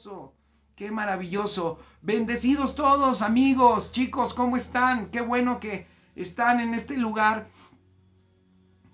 maravilloso, qué maravilloso. Bendecidos todos, amigos, chicos, ¿cómo están? Qué bueno que están en este lugar,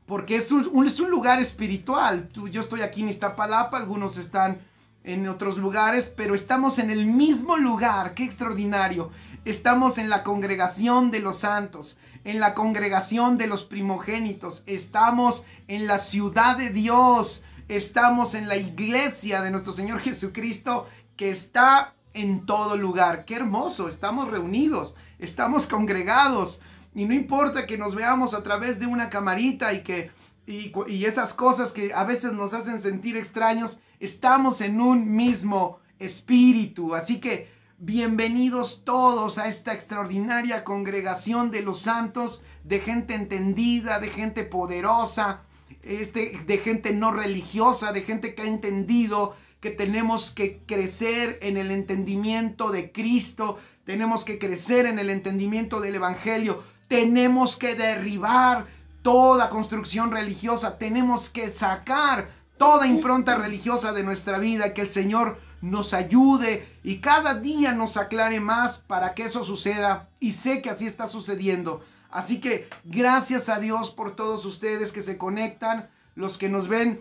porque es un lugar espiritual. Yo estoy aquí en Iztapalapa, algunos están en otros lugares, pero estamos en el mismo lugar. ¡Qué extraordinario! Estamos en la congregación de los santos, en la congregación de los primogénitos, estamos en la ciudad de Dios, estamos en la iglesia de nuestro Señor Jesucristo, que está en todo lugar. ¡Qué hermoso! Estamos reunidos, estamos congregados, y no importa que nos veamos a través de una camarita y esas cosas que a veces nos hacen sentir extraños, estamos en un mismo espíritu. Así que bienvenidos todos a esta extraordinaria congregación de los santos, de gente entendida, de gente poderosa, de gente no religiosa, de gente que ha entendido que tenemos que crecer en el entendimiento de Cristo, tenemos que crecer en el entendimiento del Evangelio, tenemos que derribar toda construcción religiosa, tenemos que sacar toda impronta religiosa de nuestra vida, que el Señor nos ayude y cada día nos aclare más para que eso suceda, y sé que así está sucediendo. Así que gracias a Dios por todos ustedes que se conectan, los que nos ven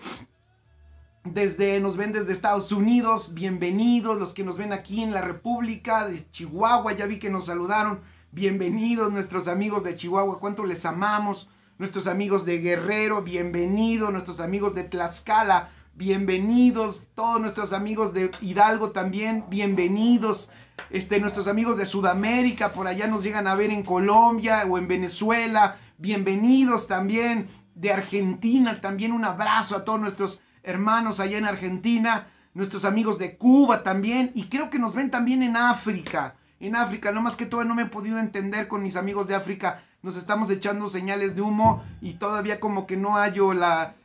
desde Estados Unidos, bienvenidos, los que nos ven aquí en la República de Chihuahua, ya vi que nos saludaron, bienvenidos nuestros amigos de Chihuahua, cuánto les amamos, nuestros amigos de Guerrero, bienvenidos, nuestros amigos de Tlaxcala, bienvenidos, todos nuestros amigos de Hidalgo también, bienvenidos, nuestros amigos de Sudamérica, por allá nos llegan a ver en Colombia o en Venezuela, bienvenidos también, de Argentina, también un abrazo a todos nuestros hermanos allá en Argentina, nuestros amigos de Cuba también, y creo que nos ven también en África, no más que todavía no me he podido entender con mis amigos de África, nos estamos echando señales de humo y todavía como que no hallo la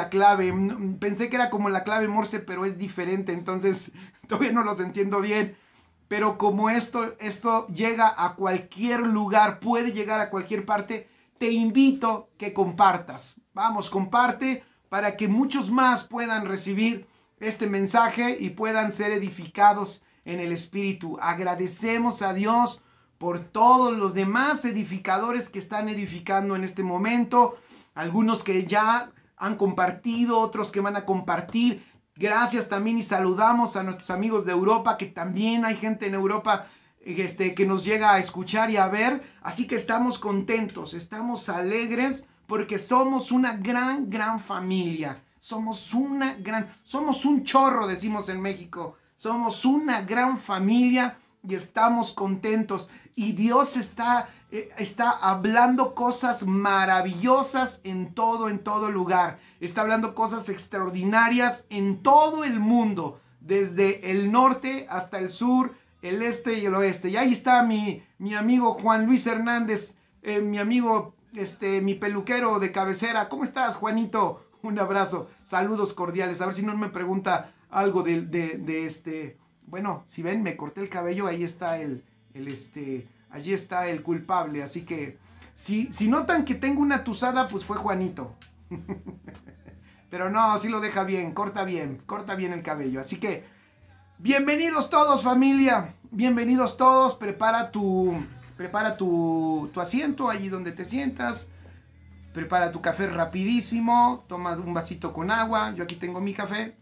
clave, pensé que era como la clave Morse, pero es diferente, entonces todavía no los entiendo bien, pero como esto llega a cualquier lugar, puede llegar a cualquier parte, te invito que compartas, vamos, comparte, para que muchos más puedan recibir este mensaje y puedan ser edificados en el Espíritu. Agradecemos a Dios por todos los demás edificadores que están edificando en este momento, algunos que ya han compartido, otros que van a compartir. Gracias también y saludamos a nuestros amigos de Europa, que también hay gente en Europa que nos llega a escuchar y a ver. Así que estamos contentos, estamos alegres, porque somos una gran familia. Somos un chorro, decimos en México. Somos una gran familia y estamos contentos. Y Dios está hablando cosas maravillosas en todo lugar. Está hablando cosas extraordinarias en todo el mundo, desde el norte hasta el sur, el este y el oeste. Y ahí está mi amigo Juan Luis Hernández, mi amigo, mi peluquero de cabecera. ¿Cómo estás, Juanito? Un abrazo, saludos cordiales. A ver si no me pregunta algo bueno, si ven, me corté el cabello, ahí está allí está el culpable. Así que si notan que tengo una tusada, pues fue Juanito. Pero no, sí lo deja bien, corta bien el cabello. Así que bienvenidos todos, familia, bienvenidos todos. Prepara tu asiento allí donde te sientas. Prepara tu café rapidísimo, toma un vasito con agua, yo aquí tengo mi café.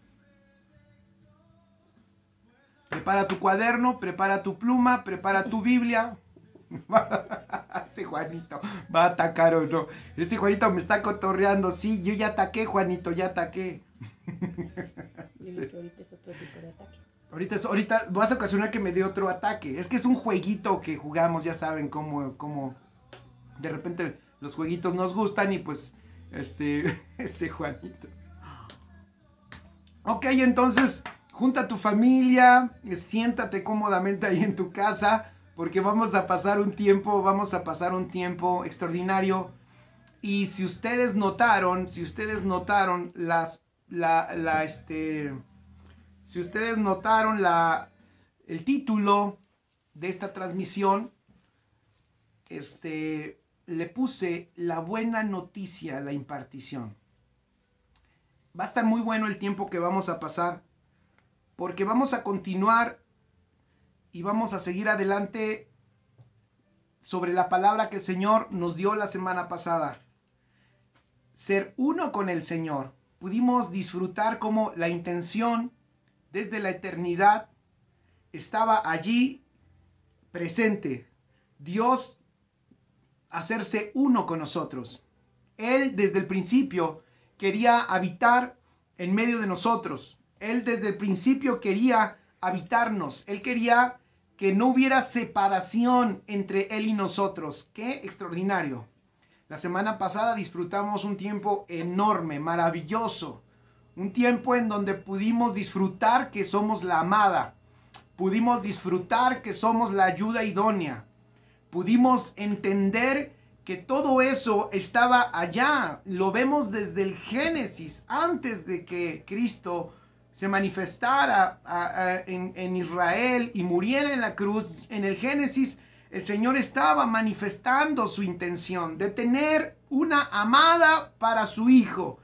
Prepara tu cuaderno, prepara tu pluma, prepara tu Biblia. Ese Juanito va a atacar o no. Ese Juanito me está cotorreando. Sí, yo ya ataqué, Juanito, ya ataqué. Dime que ahorita es otro tipo de ataque. Ahorita vas a ocasionar que me dé otro ataque. Es que es un jueguito que jugamos, ya saben cómo de repente los jueguitos nos gustan y pues ese Juanito. Ok, entonces junta a tu familia, siéntate cómodamente ahí en tu casa, porque vamos a pasar un tiempo extraordinario. Y si ustedes notaron si ustedes notaron el título de esta transmisión, le puse la buena noticia, la impartición. Va a estar muy bueno el tiempo que vamos a pasar porque vamos a continuar y vamos a seguir adelante sobre la palabra que el Señor nos dio la semana pasada. Ser uno con el Señor. Pudimos disfrutar cómo la intención desde la eternidad estaba allí presente. Dios hacerse uno con nosotros. Él desde el principio quería habitar en medio de nosotros. Él desde el principio quería habitarnos. Él quería que no hubiera separación entre Él y nosotros. ¡Qué extraordinario! La semana pasada disfrutamos un tiempo enorme, maravilloso. Un tiempo en donde pudimos disfrutar que somos la amada. Pudimos disfrutar que somos la ayuda idónea. Pudimos entender que todo eso estaba allá. Lo vemos desde el Génesis, antes de que Cristo se manifestara en Israel y muriera en la cruz. En el Génesis, el Señor estaba manifestando su intención de tener una amada para su Hijo.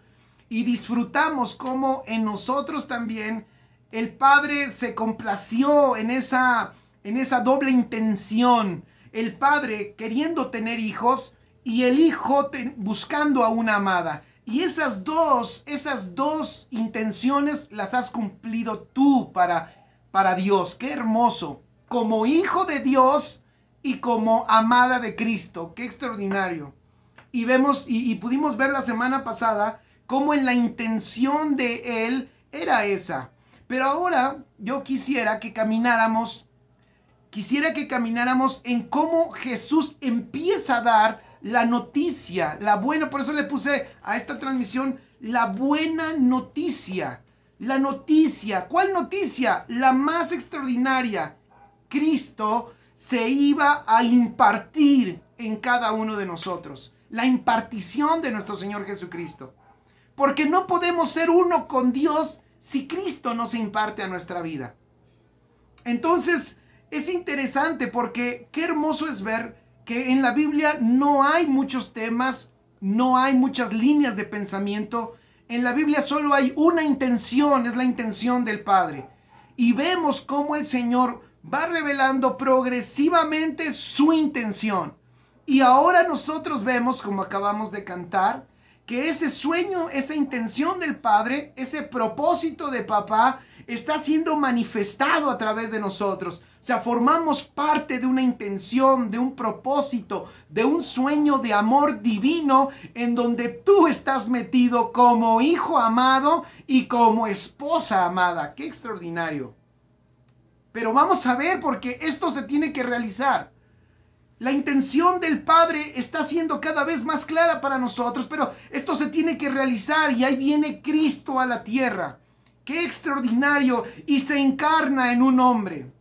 Y disfrutamos cómo en nosotros también el Padre se complació en esa doble intención. El Padre queriendo tener hijos y el Hijo buscando a una amada. Y esas dos intenciones las has cumplido tú para Dios. ¡Qué hermoso! Como hijo de Dios y como amada de Cristo. ¡Qué extraordinario! Y vemos y pudimos ver la semana pasada cómo en la intención de Él era esa. Pero ahora yo quisiera que camináramos en cómo Jesús empieza a dar la noticia, la buena. Por eso le puse a esta transmisión la buena noticia. La noticia, ¿cuál noticia? La más extraordinaria. Cristo se iba a impartir en cada uno de nosotros. La impartición de nuestro Señor Jesucristo. Porque no podemos ser uno con Dios si Cristo no se imparte a nuestra vida. Entonces, es interesante porque qué hermoso es ver que en la Biblia no hay muchos temas, no hay muchas líneas de pensamiento. En la Biblia solo hay una intención, es la intención del Padre. Y vemos cómo el Señor va revelando progresivamente su intención. Y ahora nosotros vemos, como acabamos de cantar, que ese sueño, esa intención del Padre, ese propósito de Papá, está siendo manifestado a través de nosotros. O sea, formamos parte de una intención, de un propósito, de un sueño de amor divino en donde tú estás metido como hijo amado y como esposa amada. ¡Qué extraordinario! Pero vamos a ver, porque esto se tiene que realizar. La intención del Padre está siendo cada vez más clara para nosotros, pero esto se tiene que realizar y ahí viene Cristo a la tierra. ¡Qué extraordinario! Y se encarna en un hombre.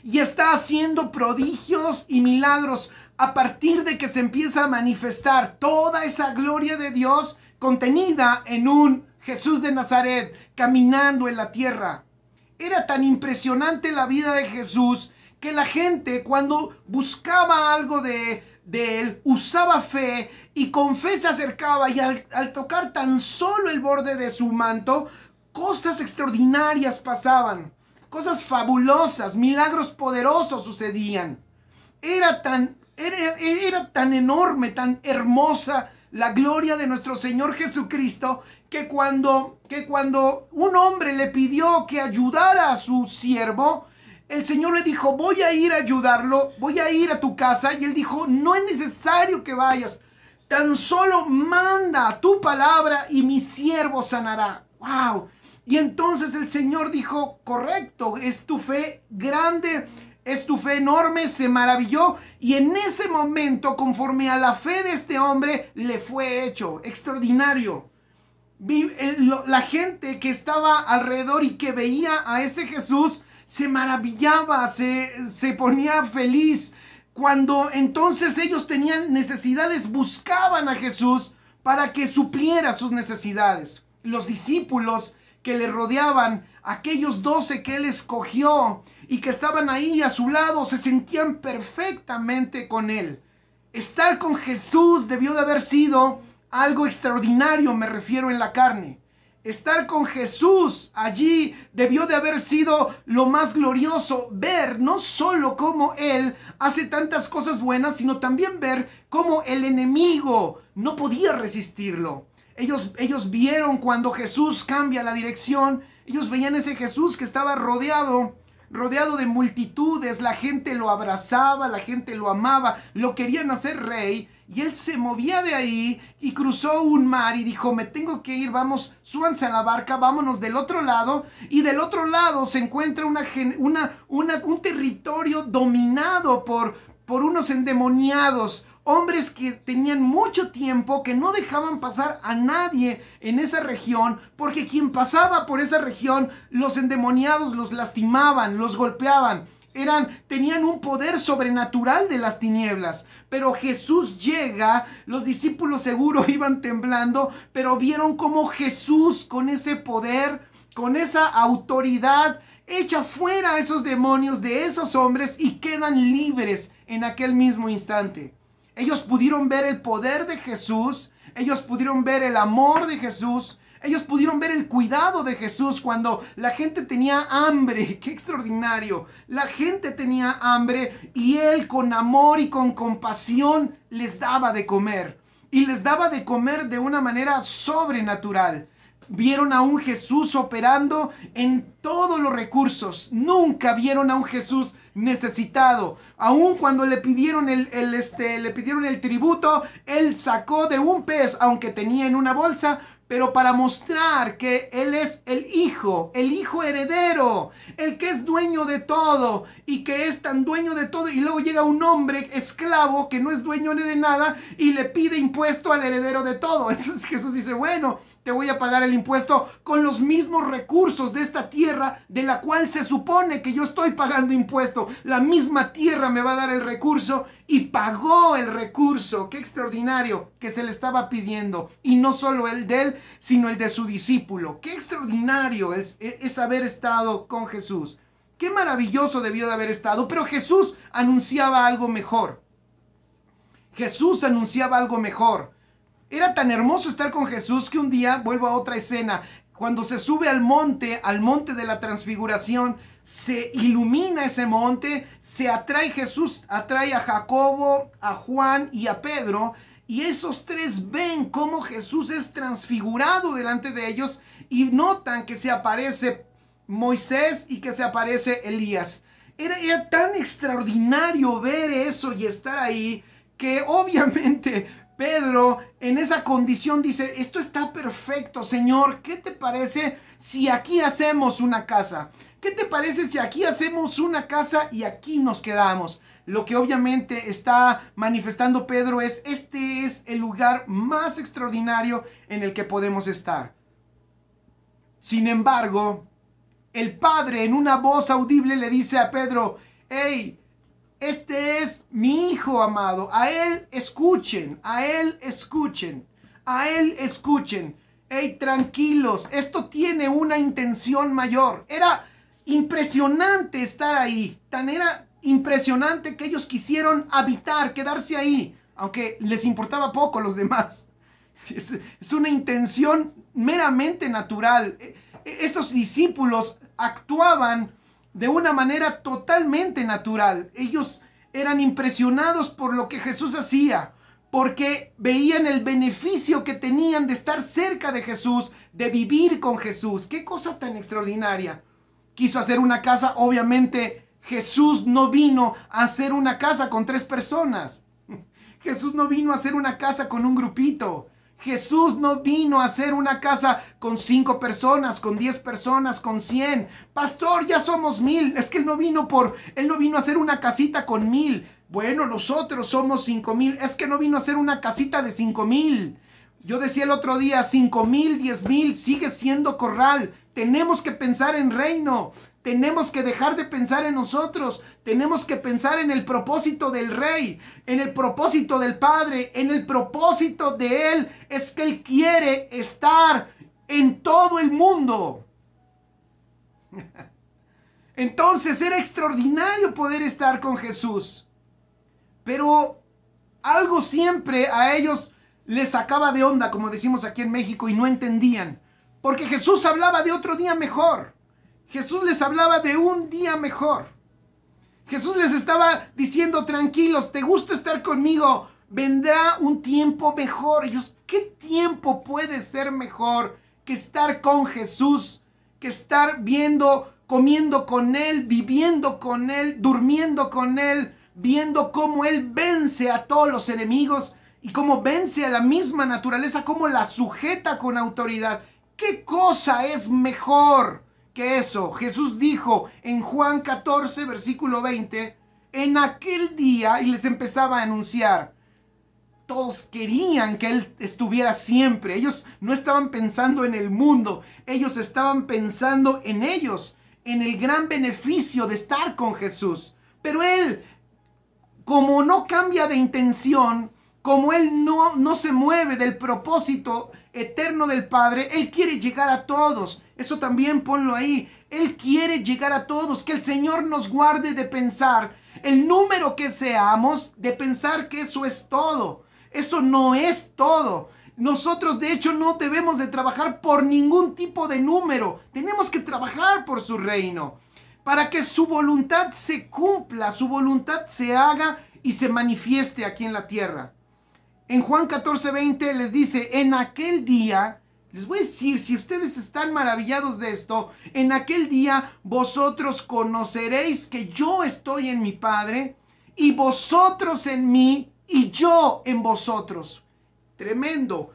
Y está haciendo prodigios y milagros a partir de que se empieza a manifestar toda esa gloria de Dios contenida en un Jesús de Nazaret caminando en la tierra. Era tan impresionante la vida de Jesús que la gente, cuando buscaba algo de él, usaba fe y con fe se acercaba, y al tocar tan solo el borde de su manto, cosas extraordinarias pasaban, cosas fabulosas, milagros poderosos sucedían. Era tan enorme, tan hermosa la gloria de nuestro Señor Jesucristo, que cuando un hombre le pidió que ayudara a su siervo, el Señor le dijo: voy a ir a ayudarlo, voy a ir a tu casa. Y él dijo: no es necesario que vayas, tan solo manda tu palabra y mi siervo sanará. ¡Wow! Y entonces el Señor dijo: correcto, es tu fe grande, es tu fe enorme. Se maravilló, y en ese momento, conforme a la fe de este hombre, le fue hecho. Extraordinario. La gente que estaba alrededor y que veía a ese Jesús se maravillaba, se ponía feliz. Cuando entonces ellos tenían necesidades, buscaban a Jesús para que supliera sus necesidades. Los discípulos que le rodeaban, aquellos 12 que él escogió y que estaban ahí a su lado, se sentían perfectamente con él. Estar con Jesús debió de haber sido algo extraordinario, me refiero en la carne. Estar con Jesús allí debió de haber sido lo más glorioso, ver no solo cómo Él hace tantas cosas buenas, sino también ver cómo el enemigo no podía resistirlo. Ellos vieron cuando Jesús cambia la dirección, ellos veían ese Jesús que estaba rodeado de multitudes, la gente lo abrazaba, la gente lo amaba, lo querían hacer rey, y él se movía de ahí y cruzó un mar y dijo, me tengo que ir, vamos, súbanse a la barca, vámonos del otro lado, y del otro lado se encuentra un territorio dominado por unos endemoniados, hombres que tenían mucho tiempo, que no dejaban pasar a nadie en esa región, porque quien pasaba por esa región, los endemoniados los lastimaban, los golpeaban. Tenían un poder sobrenatural de las tinieblas. Pero Jesús llega, los discípulos seguro iban temblando, pero vieron cómo Jesús, con ese poder, con esa autoridad, echa fuera a esos demonios de esos hombres y quedan libres en aquel mismo instante. Ellos pudieron ver el poder de Jesús, ellos pudieron ver el amor de Jesús, ellos pudieron ver el cuidado de Jesús cuando la gente tenía hambre. ¡Qué extraordinario! La gente tenía hambre y Él con amor y con compasión les daba de comer. Y les daba de comer de una manera sobrenatural. Vieron a un Jesús operando en todos los recursos. Nunca vieron a un Jesús necesitado. Aun cuando le pidieron el tributo, él sacó de un pez, aunque tenía en una bolsa, pero para mostrar que él es el hijo heredero, el que es dueño de todo y que es tan dueño de todo, y luego llega un hombre esclavo que no es dueño ni de nada y le pide impuesto al heredero de todo. Entonces Jesús dice, bueno, te voy a pagar el impuesto con los mismos recursos de esta tierra de la cual se supone que yo estoy pagando impuesto. La misma tierra me va a dar el recurso, y pagó el recurso. Qué extraordinario que se le estaba pidiendo, y no solo el de él, sino el de su discípulo. Qué extraordinario es haber estado con Jesús. Qué maravilloso debió de haber estado, pero Jesús anunciaba algo mejor. Jesús anunciaba algo mejor. Era tan hermoso estar con Jesús que un día, vuelvo a otra escena, cuando se sube al monte de la transfiguración, se ilumina ese monte, Jesús atrae a Jacobo, a Juan y a Pedro, y esos tres ven cómo Jesús es transfigurado delante de ellos y notan que se aparece Moisés y que se aparece Elías. Era tan extraordinario ver eso y estar ahí, que obviamente Pedro en esa condición dice, esto está perfecto, Señor, ¿qué te parece si aquí hacemos una casa? ¿Qué te parece si aquí hacemos una casa y aquí nos quedamos? Lo que obviamente está manifestando Pedro es, este es el lugar más extraordinario en el que podemos estar. Sin embargo, el Padre en una voz audible le dice a Pedro, hey, este es mi Hijo amado, a Él escuchen, a Él escuchen, a Él escuchen. Hey, tranquilos, esto tiene una intención mayor. Era impresionante estar ahí, era impresionante que ellos quisieron habitar, quedarse ahí, aunque les importaba poco los demás. Es una intención meramente natural. Esos discípulos actuaban de una manera totalmente natural. Ellos eran impresionados por lo que Jesús hacía, porque veían el beneficio que tenían de estar cerca de Jesús, de vivir con Jesús. ¡Qué cosa tan extraordinaria! Quiso hacer una casa. Obviamente Jesús no vino a hacer una casa con 3 personas. Jesús no vino a hacer una casa con un grupito. Jesús no vino a hacer una casa con 5 personas, con 10 personas, con 100. Pastor, ya somos 1000. Es que Él no vino a hacer una casita con 1000. Bueno, nosotros somos 5000. Es que no vino a hacer una casita de 5000. Yo decía el otro día, 5000, 10,000, sigue siendo corral. Tenemos que pensar en reino. Tenemos que dejar de pensar en nosotros. Tenemos que pensar en el propósito del Rey, en el propósito del Padre, en el propósito de Él. Es que Él quiere estar en todo el mundo. Entonces era extraordinario poder estar con Jesús. Pero algo siempre a ellos les sacaba de onda, como decimos aquí en México, y no entendían. Porque Jesús hablaba de otro día mejor. Jesús les hablaba de un día mejor. Jesús les estaba diciendo, tranquilos, ¿te gusta estar conmigo? Vendrá un tiempo mejor. Ellos, ¿qué tiempo puede ser mejor que estar con Jesús? Que estar viendo, comiendo con Él, viviendo con Él, durmiendo con Él, viendo cómo Él vence a todos los enemigos y cómo vence a la misma naturaleza, cómo la sujeta con autoridad. ¿Qué cosa es mejor que eso? Jesús dijo en Juan 14, versículo 20, en aquel día, y les empezaba a anunciar, todos querían que Él estuviera siempre. Ellos no estaban pensando en el mundo, ellos estaban pensando en ellos, en el gran beneficio de estar con Jesús. Pero Él, como no cambia de intención, como Él no se mueve del propósito eterno del Padre, Él quiere llegar a todos. Eso también ponlo ahí. Él quiere llegar a todos. Que el Señor nos guarde de pensar el número que seamos, de pensar que eso es todo. Eso no es todo. Nosotros de hecho no debemos de trabajar por ningún tipo de número. Tenemos que trabajar por su reino, para que su voluntad se cumpla, su voluntad se haga y se manifieste aquí en la tierra. En Juan 14:20 les dice, en aquel día, les voy a decir, si ustedes están maravillados de esto, en aquel día vosotros conoceréis que yo estoy en mi Padre, y vosotros en mí, y yo en vosotros. Tremendo.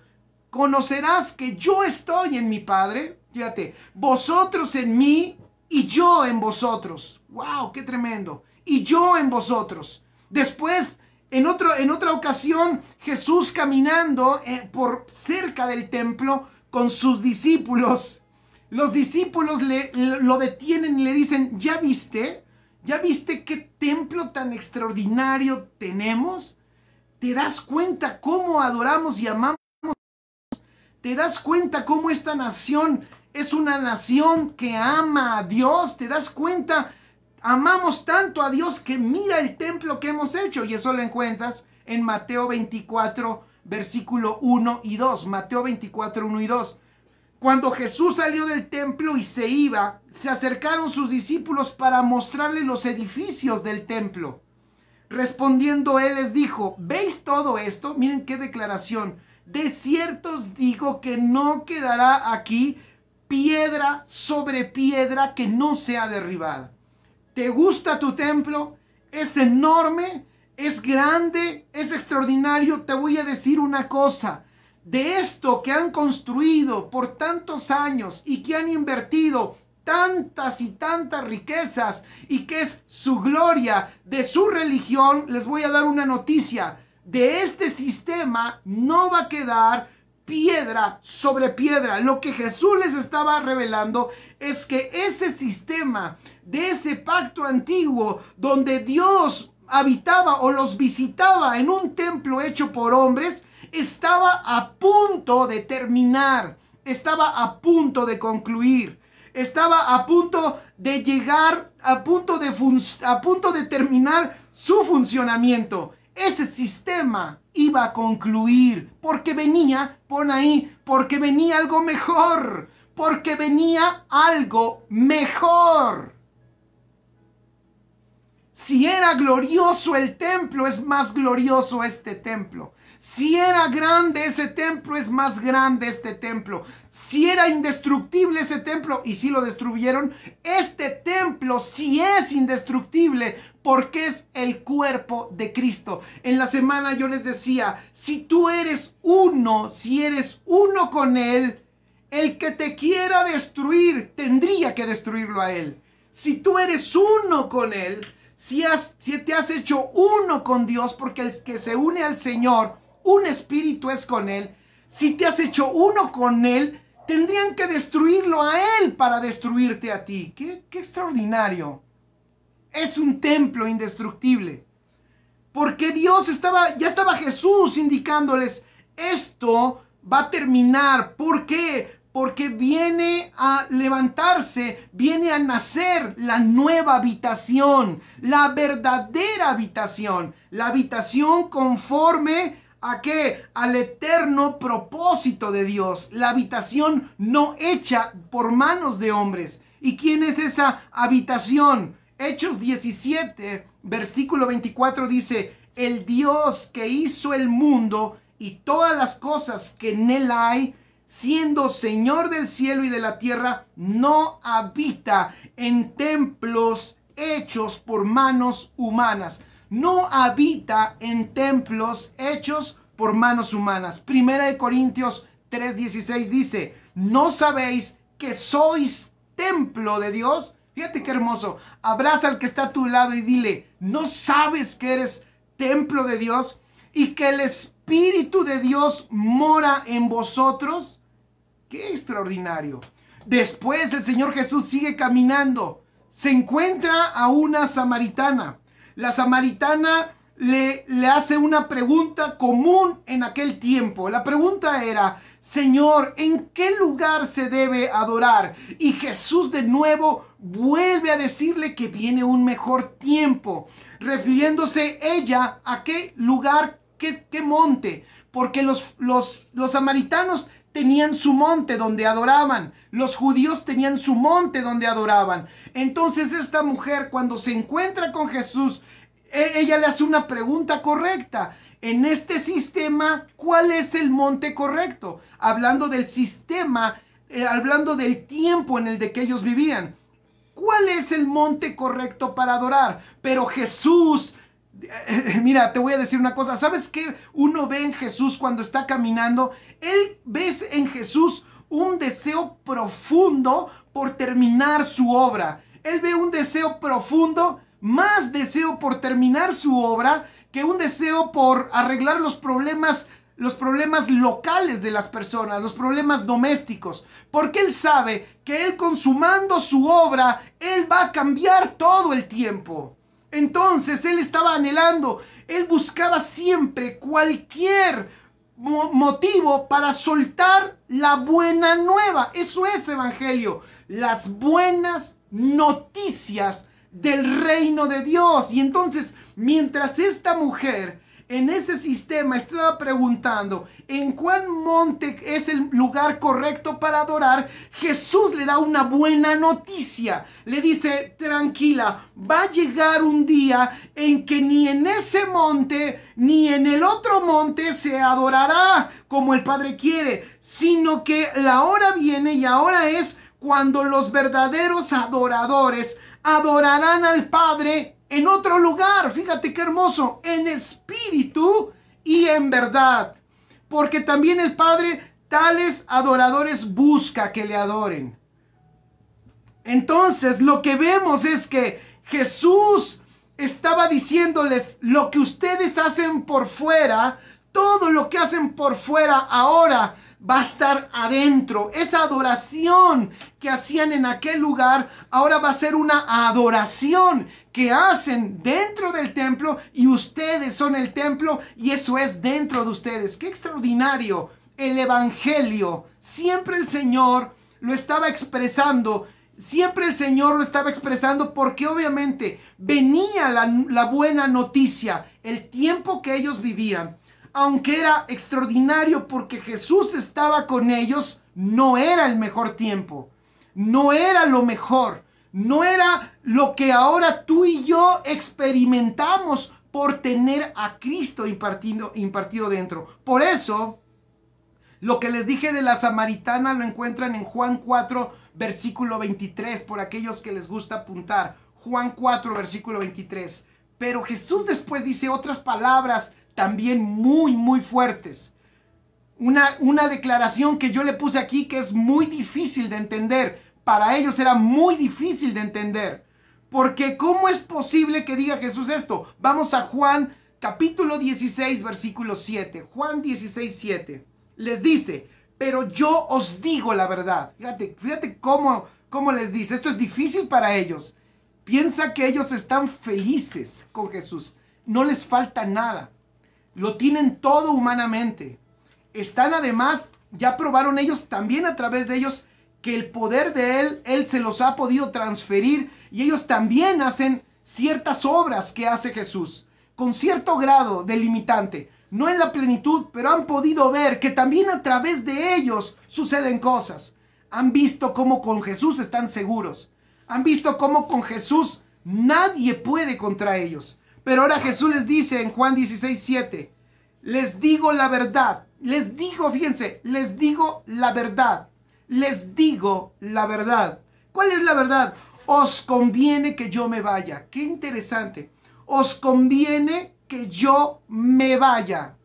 Conocerás que yo estoy en mi Padre. Fíjate, vosotros en mí y yo en vosotros. ¡Wow! ¡Qué tremendo! Y yo en vosotros. Después, en otra ocasión, Jesús caminando por cerca del templo con sus discípulos. Los discípulos lo detienen y le dicen, ¿ya viste? ¿Ya viste qué templo tan extraordinario tenemos? ¿Te das cuenta cómo adoramos y amamos? ¿Te das cuenta cómo esta nación es una nación que ama a Dios? ¿Te das cuenta? Amamos tanto a Dios que mira el templo que hemos hecho. Y eso lo encuentras en Mateo 24, versículo 1 y 2. Mateo 24, 1 y 2. Cuando Jesús salió del templo y se iba, se acercaron sus discípulos para mostrarle los edificios del templo. Respondiendo él les dijo, ¿veis todo esto? Miren qué declaración. De cierto os digo que no quedará aquí piedra sobre piedra que no sea derribada. ¿Te gusta tu templo? ¿Es enorme? ¿Es grande? ¿Es extraordinario? Te voy a decir una cosa. De esto que han construido por tantos años y que han invertido tantas y tantas riquezas y que es su gloria de su religión, les voy a dar una noticia. De este sistema no va a quedar piedra sobre piedra. Lo que Jesús les estaba revelando es que ese sistema de ese pacto antiguo donde Dios habitaba o los visitaba en un templo hecho por hombres, estaba a punto de terminar, estaba a punto de concluir, estaba a punto de llegar, a punto de terminar su funcionamiento. Ese sistema iba a concluir porque venía, pon ahí, porque venía algo mejor, porque venía algo mejor. Si era glorioso el templo, es más glorioso este templo. Si era grande ese templo, es más grande este templo. Si era indestructible ese templo, y si lo destruyeron, este templo sí es indestructible, porque es el cuerpo de Cristo. En la semana yo les decía, si tú eres uno, si eres uno con Él, el que te quiera destruir, tendría que destruirlo a Él. Si tú eres uno con Él, si te has hecho uno con Dios, porque el que se une al Señor, un espíritu es con Él. Si te has hecho uno con Él, tendrían que destruirlo a Él para destruirte a ti. ¡Qué extraordinario! Es un templo indestructible. Porque ya estaba Jesús indicándoles, esto va a terminar. ¿Por qué? Porque viene a levantarse, viene a nacer la nueva habitación, la verdadera habitación, la habitación conforme ¿A qué? Al eterno propósito de Dios, la habitación no hecha por manos de hombres. ¿Y quién es esa habitación? Hechos 17, versículo 24 dice, el Dios que hizo el mundo y todas las cosas que en él hay, siendo Señor del cielo y de la tierra, no habita en templos hechos por manos humanas. No habita en templos hechos por manos humanas. Primera de Corintios 3:16 dice, ¿no sabéis que sois templo de Dios? Fíjate qué hermoso. Abraza al que está a tu lado y dile, ¿no sabes que eres templo de Dios y que el Espíritu de Dios mora en vosotros? ¡Qué extraordinario! Después el Señor Jesús sigue caminando. Se encuentra a una samaritana. La samaritana le hace una pregunta común en aquel tiempo. La pregunta era, Señor, ¿en qué lugar se debe adorar? Y Jesús de nuevo vuelve a decirle que viene un mejor tiempo, refiriéndose ella a qué lugar, qué monte, porque los samaritanos tenían su monte donde adoraban, los judíos tenían su monte donde adoraban. Entonces esta mujer, cuando se encuentra con Jesús, ella le hace una pregunta correcta. En este sistema, ¿cuál es el monte correcto? Hablando del sistema, hablando del tiempo en el de que ellos vivían. ¿Cuál es el monte correcto para adorar? Pero Jesús, mira, te voy a decir una cosa. ¿Sabes qué uno ve en Jesús cuando está caminando? Él ves en Jesús un deseo profundo por terminar su obra. Él ve un deseo profundo, más deseo por terminar su obra que un deseo por arreglar los problemas locales de las personas, los problemas domésticos, porque él sabe que él consumando su obra, él va a cambiar todo el tiempo. Entonces él estaba anhelando, él buscaba siempre cualquier motivo para soltar la buena nueva. Eso es evangelio, las buenas noticias del reino de Dios. Y entonces, mientras esta mujer en ese sistema estaba preguntando en cuál monte es el lugar correcto para adorar, Jesús le da una buena noticia. Le dice, tranquila, va a llegar un día en que ni en ese monte ni en el otro monte se adorará como el Padre quiere, sino que la hora viene y ahora es cuando los verdaderos adoradores adorarán al Padre en otro lugar. Fíjate qué hermoso, en espíritu y en verdad, porque también el Padre tales adoradores busca que le adoren. Entonces lo que vemos es que Jesús estaba diciéndoles, lo que ustedes hacen por fuera, todo lo que hacen por fuera ahora va a estar adentro. Esa adoración que hacían en aquel lugar ahora va a ser una adoración que hacen dentro del templo, y ustedes son el templo y eso es dentro de ustedes. ¡Qué extraordinario! El evangelio, siempre el Señor lo estaba expresando. Siempre el Señor lo estaba expresando porque obviamente venía la buena noticia, el tiempo que ellos vivían. Aunque era extraordinario porque Jesús estaba con ellos, no era el mejor tiempo, no era lo mejor, no era lo que ahora tú y yo experimentamos por tener a Cristo impartido dentro. Por eso, lo que les dije de la samaritana lo encuentran en Juan 4, versículo 23, por aquellos que les gusta apuntar. Juan 4, versículo 23. Pero Jesús después dice otras palabras también muy fuertes. Una declaración que yo le puse aquí que es muy difícil de entender. Para ellos era muy difícil de entender. Porque ¿cómo es posible que diga Jesús esto? Vamos a Juan capítulo 16, versículo 7. Juan 16, 7. Les dice, pero yo os digo la verdad. Fíjate cómo les dice. Esto es difícil para ellos. Piensa que ellos están felices con Jesús. No les falta nada. Lo tienen todo humanamente. Están además, ya probaron ellos también a través de ellos que el poder de Él se los ha podido transferir, y ellos también hacen ciertas obras que hace Jesús, con cierto grado de limitante. no en la plenitud, pero han podido ver que también a través de ellos suceden cosas. Han visto cómo con Jesús están seguros. Han visto cómo con Jesús nadie puede contra ellos. Pero ahora Jesús les dice en Juan 16:7, les digo la verdad. Les digo, fíjense, les digo la verdad. Les digo la verdad. ¿Cuál es la verdad? Os conviene que yo me vaya. Qué interesante. Os conviene que yo me vaya.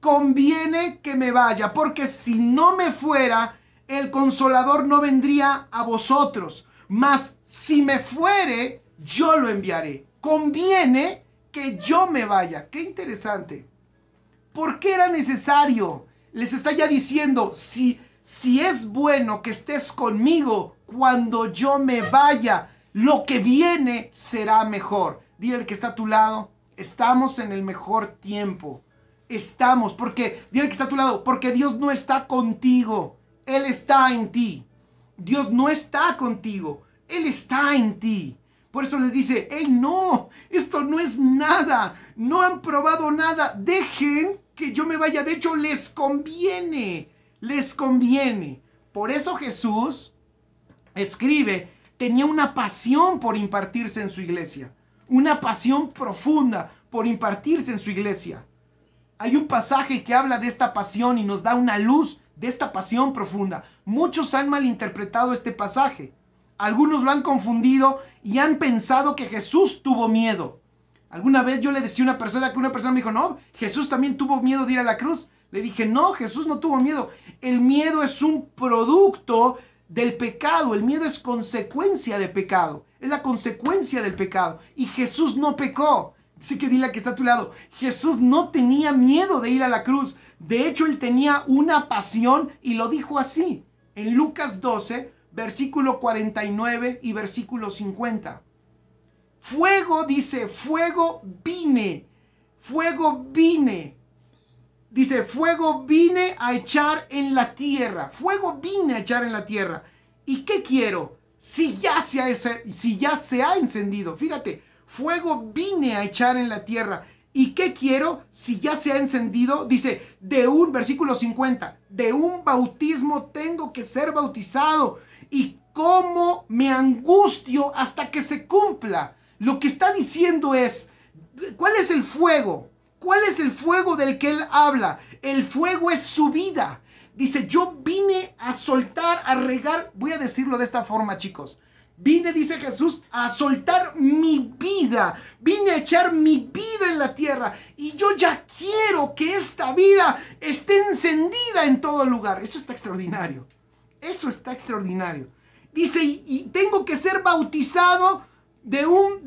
Conviene que me vaya, porque si no me fuera, el Consolador no vendría a vosotros. Mas si me fuere, yo lo enviaré. Conviene que yo me vaya. Qué interesante. ¿Por qué era necesario? Les está ya diciendo, si es bueno que estés conmigo cuando yo me vaya, lo que viene será mejor. Dile al que está a tu lado, estamos en el mejor tiempo. Estamos, porque, dile al que está a tu lado, porque Dios no está contigo, Él está en ti. Dios no está contigo, Él está en ti. Por eso les dice, hey, no, esto no es nada, no han probado nada, dejen que yo me vaya. De hecho, les conviene, les conviene. Por eso Jesús escribe, tenía una pasión por impartirse en su iglesia, una pasión profunda por impartirse en su iglesia. Hay un pasaje que habla de esta pasión y nos da una luz de esta pasión profunda. Muchos han malinterpretado este pasaje. Algunos lo han confundido y han pensado que Jesús tuvo miedo. Alguna vez yo le decía a una persona me dijo, no, Jesús también tuvo miedo de ir a la cruz. Le dije, no, Jesús no tuvo miedo. El miedo es un producto del pecado. El miedo es consecuencia de pecado. Es la consecuencia del pecado. Y Jesús no pecó. Así que dile a que está a tu lado, Jesús no tenía miedo de ir a la cruz. De hecho, él tenía una pasión y lo dijo así. En Lucas 12, versículo 49 y versículo 50. Fuego, dice, fuego vine. Dice, fuego vine a echar en la tierra. Fuego vine a echar en la tierra. ¿Y qué quiero? Si ya se ha encendido. Fíjate, fuego vine a echar en la tierra. ¿Y qué quiero si ya se ha encendido? Dice, versículo 50, de un bautismo tengo que ser bautizado. ¿Y cómo me angustio hasta que se cumpla? Lo que está diciendo es, ¿cuál es el fuego? ¿Cuál es el fuego del que él habla? El fuego es su vida. Dice, yo vine a soltar, a regar, voy a decirlo de esta forma, chicos. Vine, dice Jesús, a soltar mi vida. Vine a echar mi vida en la tierra. Y yo ya quiero que esta vida esté encendida en todo lugar. Eso está extraordinario. Eso está extraordinario. Dice, y tengo que ser bautizado de un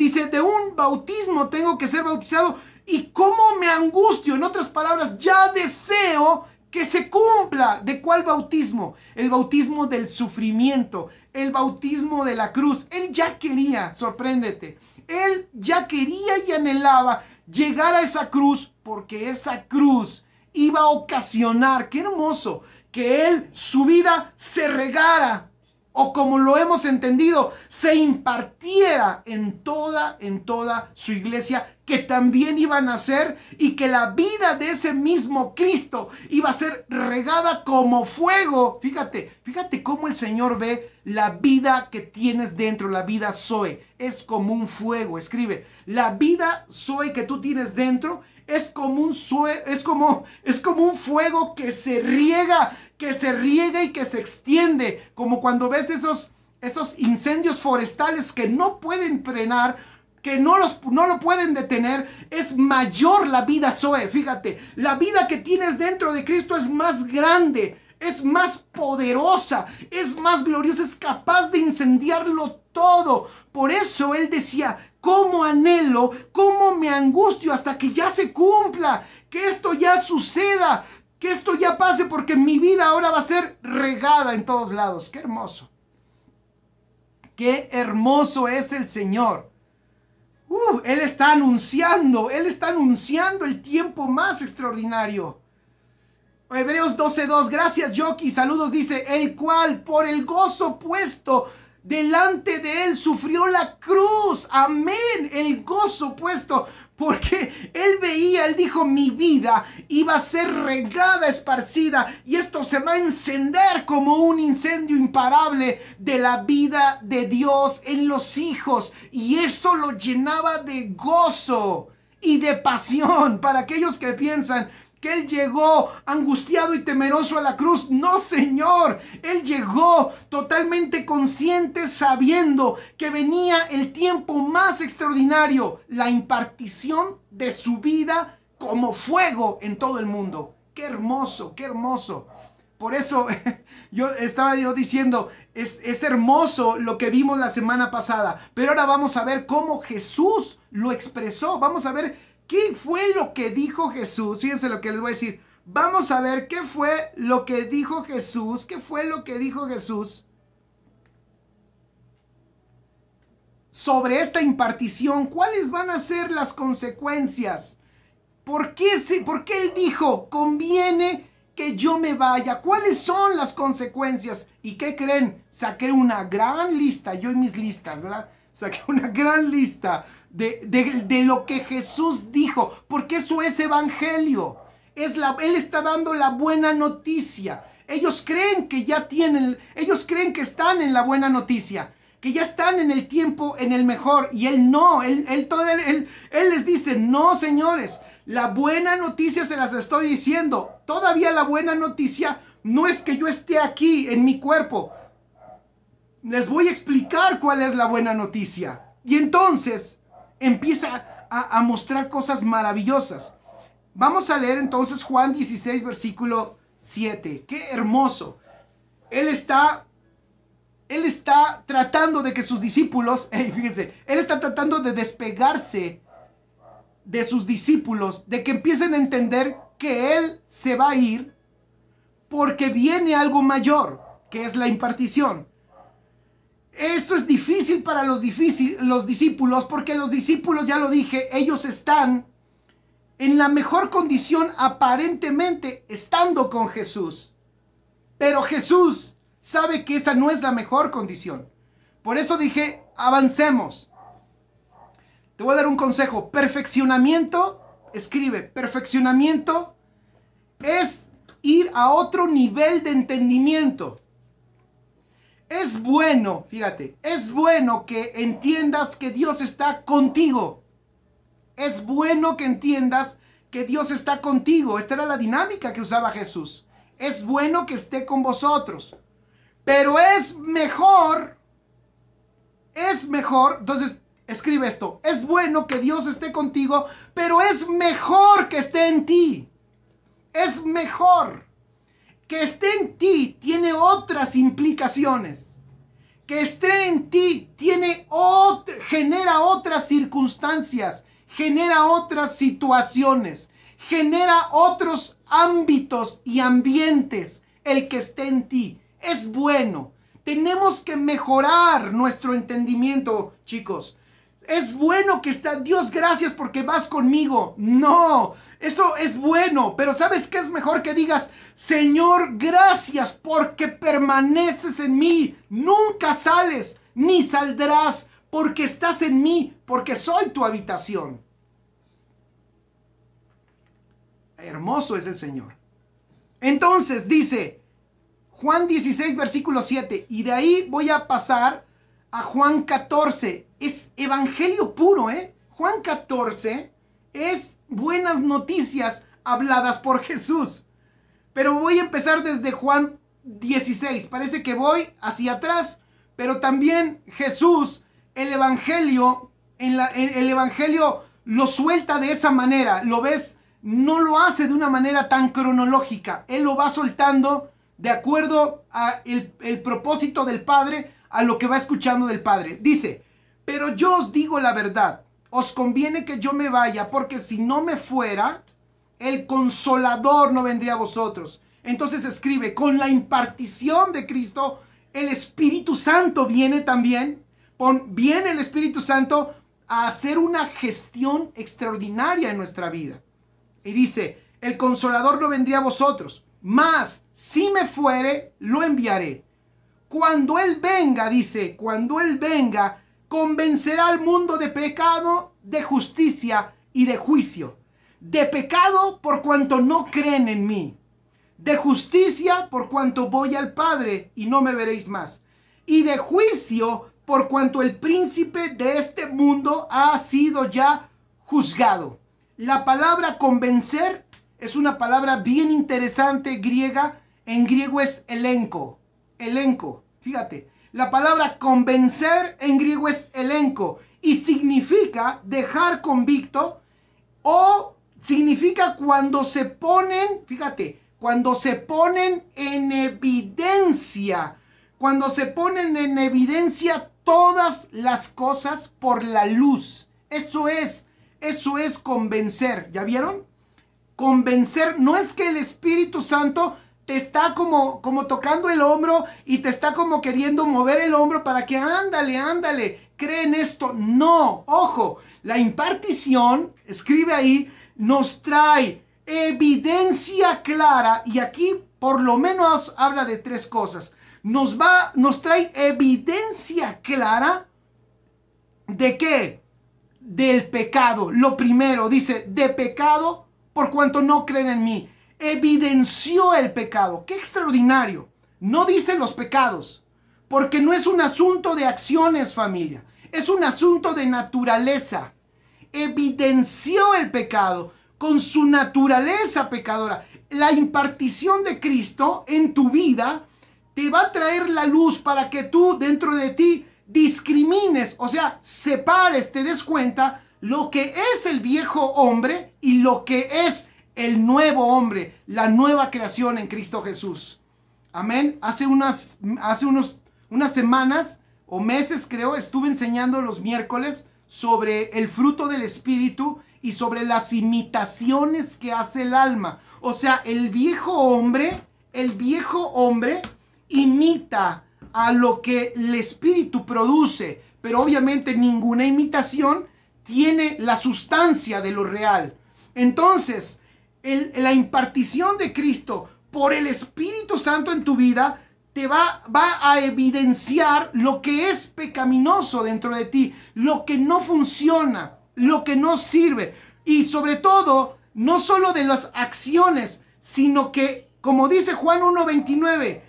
bautismo tengo que ser bautizado. ¿Y cómo me angustio? En otras palabras, ya deseo que se cumpla. ¿De cuál bautismo? El bautismo del sufrimiento, el bautismo de la cruz. Él ya quería, sorpréndete, él ya quería y anhelaba llegar a esa cruz, porque esa cruz iba a ocasionar, qué hermoso, que él, su vida se regara, o como lo hemos entendido, se impartiera en toda su iglesia, que también iba a nacer, y que la vida de ese mismo Cristo iba a ser regada como fuego. Fíjate cómo el Señor ve la vida que tienes dentro, la vida Zoe, es como un fuego. Escribe, la vida Zoe que tú tienes dentro es como un fuego que se riega y que se extiende, como cuando ves esos incendios forestales que no pueden frenar, que no lo pueden detener. Es mayor la vida Zoe. Fíjate, la vida que tienes dentro de Cristo es más grande, es más poderosa, es más gloriosa, es capaz de incendiarlo todo. Por eso él decía, cómo anhelo, cómo me angustio hasta que ya se cumpla, que esto ya suceda, que esto ya pase, porque mi vida ahora va a ser regada en todos lados. Qué hermoso. Qué hermoso es el Señor. Él está anunciando el tiempo más extraordinario. Hebreos 12:2, gracias Yoki, saludos, dice, el cual por el gozo puesto delante de él sufrió la cruz. Amén, el gozo puesto Porque él veía, él dijo, mi vida iba a ser regada, esparcida, y esto se va a encender como un incendio imparable de la vida de Dios en los hijos. Y eso lo llenaba de gozo y de pasión. Para aquellos que piensan que él llegó angustiado y temeroso a la cruz. No, Señor, él llegó totalmente consciente, sabiendo que venía el tiempo más extraordinario, la impartición de su vida como fuego en todo el mundo. Qué hermoso, qué hermoso. Por eso yo estaba diciendo, es hermoso lo que vimos la semana pasada, pero ahora vamos a ver cómo Jesús lo expresó. Vamos a ver ¿qué fue lo que dijo Jesús? Fíjense lo que les voy a decir. Vamos a ver qué fue lo que dijo Jesús. ¿Qué fue lo que dijo Jesús sobre esta impartición? ¿Cuáles van a ser las consecuencias? ¿Por qué él dijo, conviene que yo me vaya? ¿Cuáles son las consecuencias? ¿Y qué creen? Saqué una gran lista, yo y mis listas, ¿verdad? Saqué una gran lista de lo que Jesús dijo, porque eso es evangelio. Él está dando la buena noticia. Ellos creen que ellos creen que están en la buena noticia, que ya están en el tiempo, en el mejor, y él no, él les dice, no, señores, la buena noticia se las estoy diciendo. Todavía la buena noticia no es que yo esté aquí en mi cuerpo. Les voy a explicar cuál es la buena noticia. Y entonces empieza a mostrar cosas maravillosas. Vamos a leer entonces Juan 16, versículo 7. ¡Qué hermoso! Él está tratando de que sus discípulos, fíjense, él está tratando de despegarse de sus discípulos, de que empiecen a entender que él se va a ir porque viene algo mayor, que es la impartición. Esto es difícil para los discípulos, porque los discípulos, ya lo dije, ellos están en la mejor condición aparentemente estando con Jesús. Pero Jesús sabe que esa no es la mejor condición. Por eso dije, avancemos. Te voy a dar un consejo. Perfeccionamiento, escribe, perfeccionamiento es ir a otro nivel de entendimiento. Es bueno, fíjate, es bueno que entiendas que Dios está contigo. Es bueno que entiendas que Dios está contigo. Esta era la dinámica que usaba Jesús. Es bueno que esté con vosotros. Pero es mejor, entonces escribe esto. Es bueno que Dios esté contigo, pero es mejor que esté en ti. Es mejor. Que esté en ti tiene otras implicaciones. Que esté en ti genera otras circunstancias, genera otras situaciones, genera otros ámbitos y ambientes. El que esté en ti es bueno. Tenemos que mejorar nuestro entendimiento, chicos. Es bueno que está, Dios, gracias porque vas conmigo. No, eso es bueno, pero ¿sabes qué es mejor que digas? Señor, gracias porque permaneces en mí. Nunca sales ni saldrás porque estás en mí, porque soy tu habitación. Hermoso es el Señor. Entonces dice Juan 16, versículo 7, y de ahí voy a pasar a Juan 14. Es evangelio puro, ¿eh? Juan 14 es buenas noticias habladas por Jesús. Pero voy a empezar desde Juan 16. Parece que voy hacia atrás, pero también Jesús, el evangelio lo suelta de esa manera. ¿Lo ves? No lo hace de una manera tan cronológica. Él lo va soltando de acuerdo a el propósito del Padre, a lo que va escuchando del Padre. Dice, pero yo os digo la verdad, os conviene que yo me vaya, porque si no me fuera, el Consolador no vendría a vosotros. Entonces escribe, con la impartición de Cristo, el Espíritu Santo viene también. Viene el Espíritu Santo a hacer una gestión extraordinaria en nuestra vida. Y dice, el Consolador no vendría a vosotros, mas si me fuere, lo enviaré. Cuando Él venga, dice, cuando Él venga, convencerá al mundo de pecado, de justicia y de juicio, de pecado por cuanto no creen en mí, de justicia por cuanto voy al Padre y no me veréis más, y de juicio por cuanto el príncipe de este mundo ha sido ya juzgado. La palabra convencer es una palabra bien interesante griega. En griego es elenco. Elenco, fíjate. La palabra convencer en griego es elenco y significa dejar convicto, o significa cuando se ponen, fíjate, cuando se ponen en evidencia, cuando se ponen en evidencia todas las cosas por la luz. Eso es convencer. ¿Ya vieron? Convencer no es que el Espíritu Santo te está como tocando el hombro y te está como queriendo mover el hombro para que ándale, cree en esto. No, ojo, la impartición, escribe ahí, nos trae evidencia clara, y aquí por lo menos habla de tres cosas. Nos trae evidencia clara ¿de qué? Del pecado. Lo primero, dice, de pecado por cuanto no creen en mí. Evidenció el pecado. ¡Qué extraordinario! No dice los pecados, porque no es un asunto de acciones, familia. Es un asunto de naturaleza. Evidenció el pecado con su naturaleza pecadora. La impartición de Cristo en tu vida te va a traer la luz para que tú dentro de ti discrimines, o sea, separes, te des cuenta lo que es el viejo hombre y lo que es el nuevo hombre, la nueva creación en Cristo Jesús. Amén. Hace unas semanas o meses, creo, estuve enseñando los miércoles sobre el fruto del Espíritu y sobre las imitaciones que hace el alma. O sea, el viejo hombre imita a lo que el Espíritu produce, pero obviamente ninguna imitación tiene la sustancia de lo real. Entonces, la impartición de Cristo por el Espíritu Santo en tu vida te va a evidenciar lo que es pecaminoso dentro de ti, lo que no funciona, lo que no sirve, y sobre todo, no solo de las acciones, sino que, como dice Juan 1:29,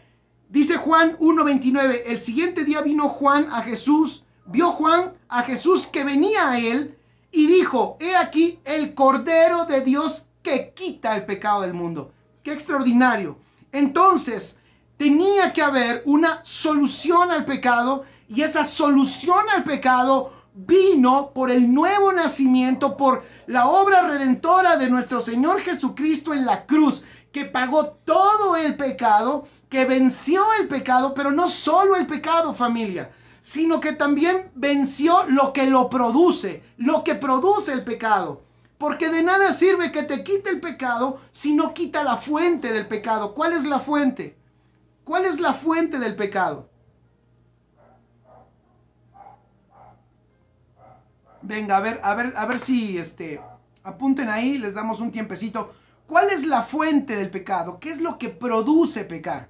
el siguiente día vino Juan a Jesús, vio Juan a Jesús que venía a él y dijo, he aquí el Cordero de Dios que quita el pecado del mundo. ¡Qué extraordinario! Entonces, tenía que haber una solución al pecado, y esa solución al pecado vino por el nuevo nacimiento, por la obra redentora de nuestro Señor Jesucristo en la cruz, que pagó todo el pecado, que venció el pecado, pero no solo el pecado, familia, sino que también venció lo que produce el pecado. Porque de nada sirve que te quite el pecado si no quita la fuente del pecado. ¿Cuál es la fuente? ¿Cuál es la fuente del pecado? Venga, a ver si apunten ahí, les damos un tiempecito. ¿Cuál es la fuente del pecado? ¿Qué es lo que produce pecar?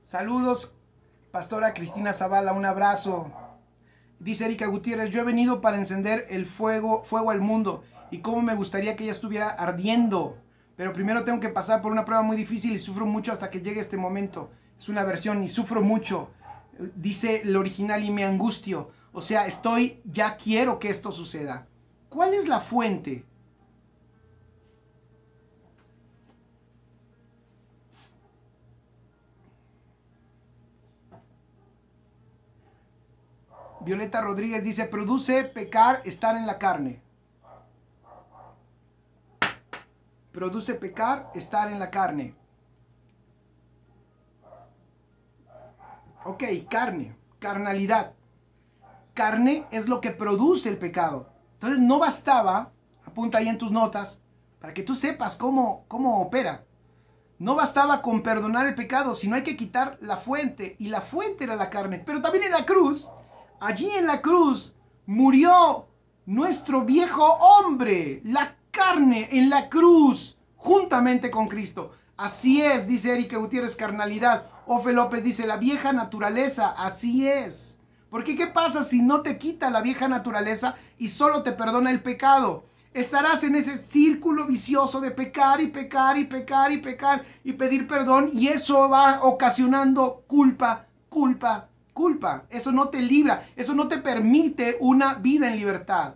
Saludos, Pastora Cristina Zavala, un abrazo. Dice Erika Gutiérrez, yo he venido para encender el fuego al mundo, y cómo me gustaría que ella estuviera ardiendo, pero primero tengo que pasar por una prueba muy difícil y sufro mucho hasta que llegue este momento. Es una versión, y sufro mucho, dice el original, y me angustio. O sea, ya quiero que esto suceda. ¿Cuál es la fuente? Violeta Rodríguez dice, produce pecar estar en la carne. Produce pecar estar en la carne. Ok, carne, carnalidad. Carne es lo que produce el pecado. Entonces no bastaba, apunta ahí en tus notas, para que tú sepas cómo opera. No bastaba con perdonar el pecado, sino hay que quitar la fuente, y la fuente era la carne. Pero también en la cruz, allí en la cruz, murió nuestro viejo hombre, la carne en la cruz, juntamente con Cristo. Así es, dice Erika Gutiérrez, carnalidad. Ofe López dice, la vieja naturaleza, así es. Porque ¿qué pasa si no te quita la vieja naturaleza y solo te perdona el pecado? Estarás en ese círculo vicioso de pecar y pecar y pecar y pecar y pedir perdón, y eso va ocasionando culpa, culpa, culpa. Eso no te libra, eso no te permite una vida en libertad.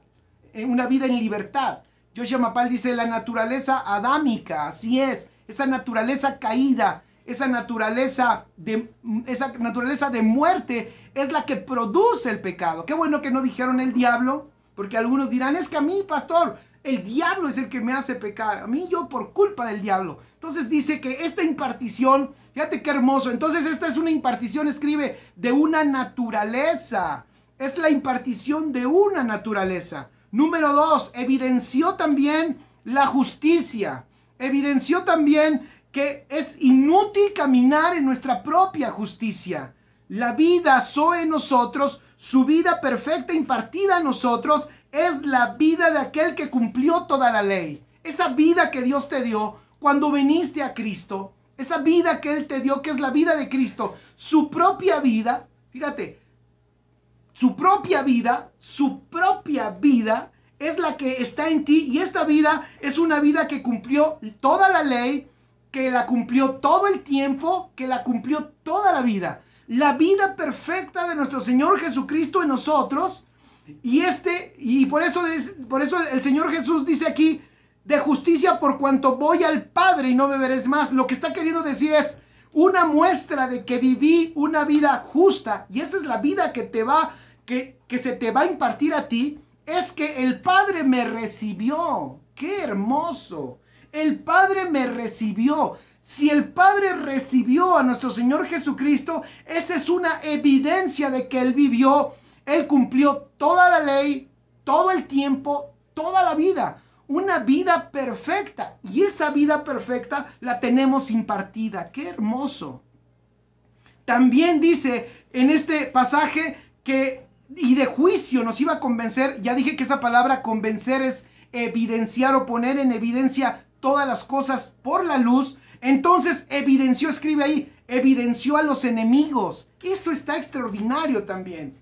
Una vida en libertad. Joshua Mapal dice, la naturaleza adámica, así es, esa naturaleza caída, esa naturaleza de muerte es la que produce el pecado. Qué bueno que no dijeron el diablo, porque algunos dirán, es que a mí, pastor, el diablo es el que me hace pecar, a mí yo por culpa del diablo. Entonces dice que esta impartición, fíjate qué hermoso, entonces esta es una impartición, escribe, de una naturaleza, es la impartición de una naturaleza. Número 2, evidenció también la justicia, evidenció también que es inútil caminar en nuestra propia justicia. La vida Zoe en nosotros, su vida perfecta impartida a nosotros, es la vida de aquel que cumplió toda la ley. Esa vida que Dios te dio cuando viniste a Cristo, esa vida que Él te dio, que es la vida de Cristo, su propia vida, fíjate, su propia vida es la que está en ti, y esta vida es una vida que cumplió toda la ley, que la cumplió todo el tiempo, que la cumplió toda la vida. La vida perfecta de nuestro Señor Jesucristo en nosotros, y por eso el Señor Jesús dice aquí, de justicia por cuanto voy al Padre y no me veréis más. Lo que está queriendo decir es una muestra de que viví una vida justa, y esa es la vida que se te va a impartir a ti, es que el Padre me recibió. ¡Qué hermoso! El Padre me recibió. Si el Padre recibió a nuestro Señor Jesucristo, esa es una evidencia de que Él vivió, Él cumplió toda la ley, todo el tiempo, toda la vida. Una vida perfecta. Y esa vida perfecta la tenemos impartida. ¡Qué hermoso! También dice en este pasaje que, y de juicio nos iba a convencer. Ya dije que esa palabra convencer es evidenciar o poner en evidencia todas las cosas por la luz. Entonces evidenció, escribe ahí, evidenció a los enemigos. Eso está extraordinario también.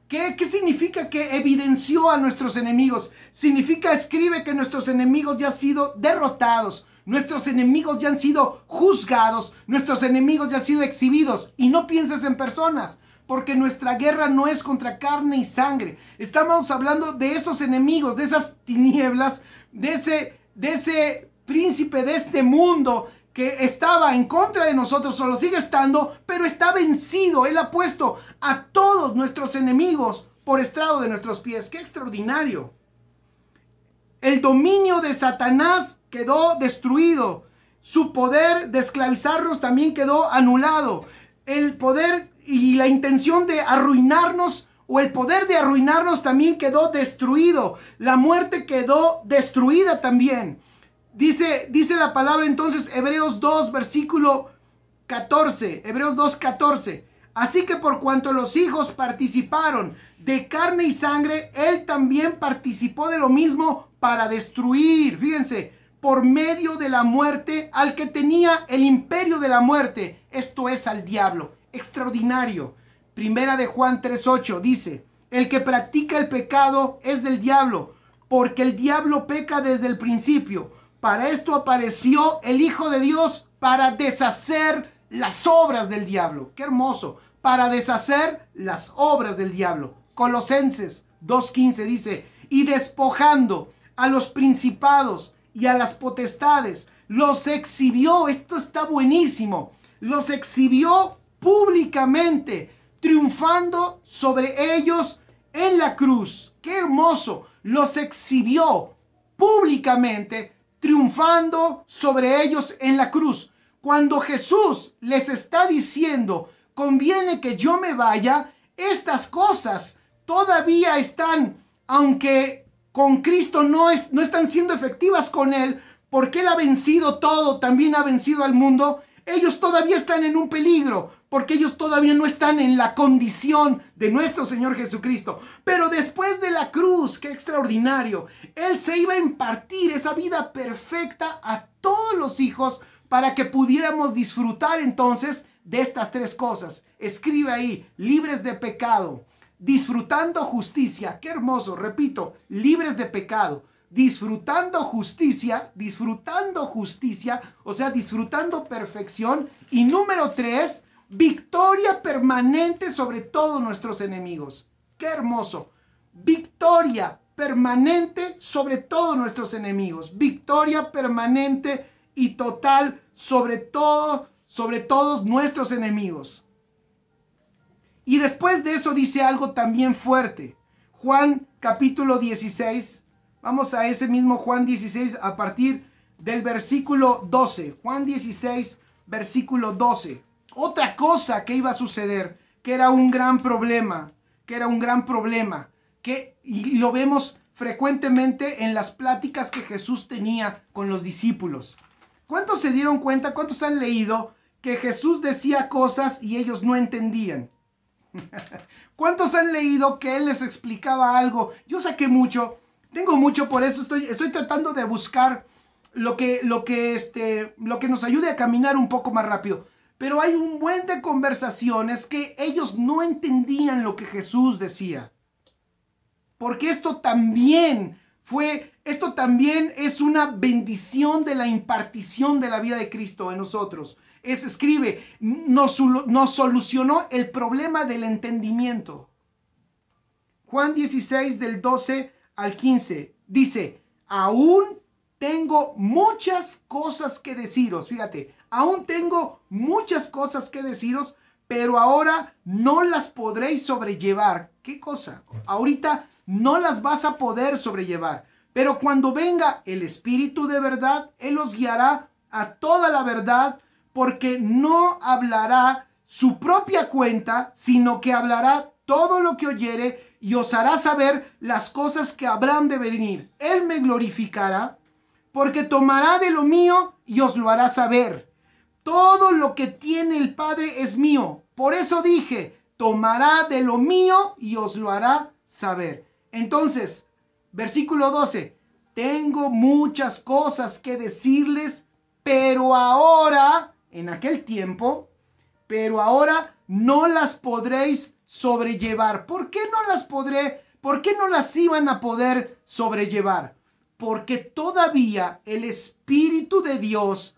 ¿Qué significa que evidenció a nuestros enemigos? Significa, escribe, que nuestros enemigos ya han sido derrotados, nuestros enemigos ya han sido juzgados, nuestros enemigos ya han sido exhibidos. Y no pienses en personas, porque nuestra guerra no es contra carne y sangre. Estamos hablando de esos enemigos, de esas tinieblas, de ese príncipe de este mundo que estaba en contra de nosotros, o lo sigue estando, pero está vencido. Él ha puesto a todos nuestros enemigos por estrado de nuestros pies. ¡Qué extraordinario! El dominio de Satanás quedó destruido. Su poder de esclavizarnos también quedó anulado. El poder y la intención de arruinarnos, o el poder de arruinarnos, también quedó destruido. La muerte quedó destruida también. Dice la palabra entonces, Hebreos 2, versículo 14, Hebreos 2, 14. Así que por cuanto los hijos participaron de carne y sangre, Él también participó de lo mismo para destruir, fíjense, por medio de la muerte, al que tenía el imperio de la muerte, esto es, al diablo. Extraordinario. Primera de Juan 3:8 dice, el que practica el pecado es del diablo, porque el diablo peca desde el principio. Para esto apareció el Hijo de Dios, para deshacer las obras del diablo. ¡Qué hermoso! Para deshacer las obras del diablo. Colosenses 2:15 dice, y despojando a los principados y a las potestades, los exhibió. Esto está buenísimo. Los exhibió públicamente, triunfando sobre ellos en la cruz. ¡Qué hermoso! Los exhibió públicamente, triunfando sobre ellos en la cruz. Cuando Jesús les está diciendo, conviene que yo me vaya, estas cosas todavía están, aunque con Cristo no están siendo efectivas con Él, porque Él ha vencido todo, también ha vencido al mundo. Ellos todavía están en un peligro, porque ellos todavía no están en la condición de nuestro Señor Jesucristo. Pero después de la cruz, qué extraordinario, Él se iba a impartir esa vida perfecta a todos los hijos para que pudiéramos disfrutar entonces de estas tres cosas. Escribe ahí, libres de pecado, disfrutando justicia. Qué hermoso, repito, libres de pecado, disfrutando justicia, o sea, disfrutando perfección. Y número 3, victoria permanente sobre todos nuestros enemigos. Qué hermoso, victoria permanente sobre todos nuestros enemigos, victoria permanente y total sobre todos nuestros enemigos. Y después de eso dice algo también fuerte. Juan capítulo 16, vamos a ese mismo Juan 16 a partir del versículo 12. Juan 16, versículo 12. Otra cosa que iba a suceder, que era un gran problema, y lo vemos frecuentemente en las pláticas que Jesús tenía con los discípulos. ¿Cuántos se dieron cuenta, cuántos han leído que Jesús decía cosas y ellos no entendían? ¿Cuántos han leído que Él les explicaba algo? Yo saqué mucho, tengo mucho, por eso estoy tratando de buscar lo que nos ayude a caminar un poco más rápido. Pero hay un buen de conversaciones que ellos no entendían lo que Jesús decía. Porque esto también es una bendición de la impartición de la vida de Cristo en nosotros. Escribe, nos solucionó el problema del entendimiento. Juan 16 del 12 al 15 dice, aún tengo muchas cosas que deciros. Fíjate, aún tengo muchas cosas que deciros, pero ahora no las podréis sobrellevar. ¿Qué cosa? Ahorita no las vas a poder sobrellevar. Pero cuando venga el Espíritu de verdad, Él os guiará a toda la verdad, porque no hablará su propia cuenta, sino que hablará todo lo que oyere y os hará saber las cosas que habrán de venir. Él me glorificará, porque tomará de lo mío y os lo hará saber. Todo lo que tiene el Padre es mío. Por eso dije, tomará de lo mío y os lo hará saber. Entonces, versículo 12, tengo muchas cosas que decirles, pero ahora, en aquel tiempo, pero ahora no las podréis sobrellevar. ¿Por qué no las iban a poder sobrellevar? Porque todavía el Espíritu de Dios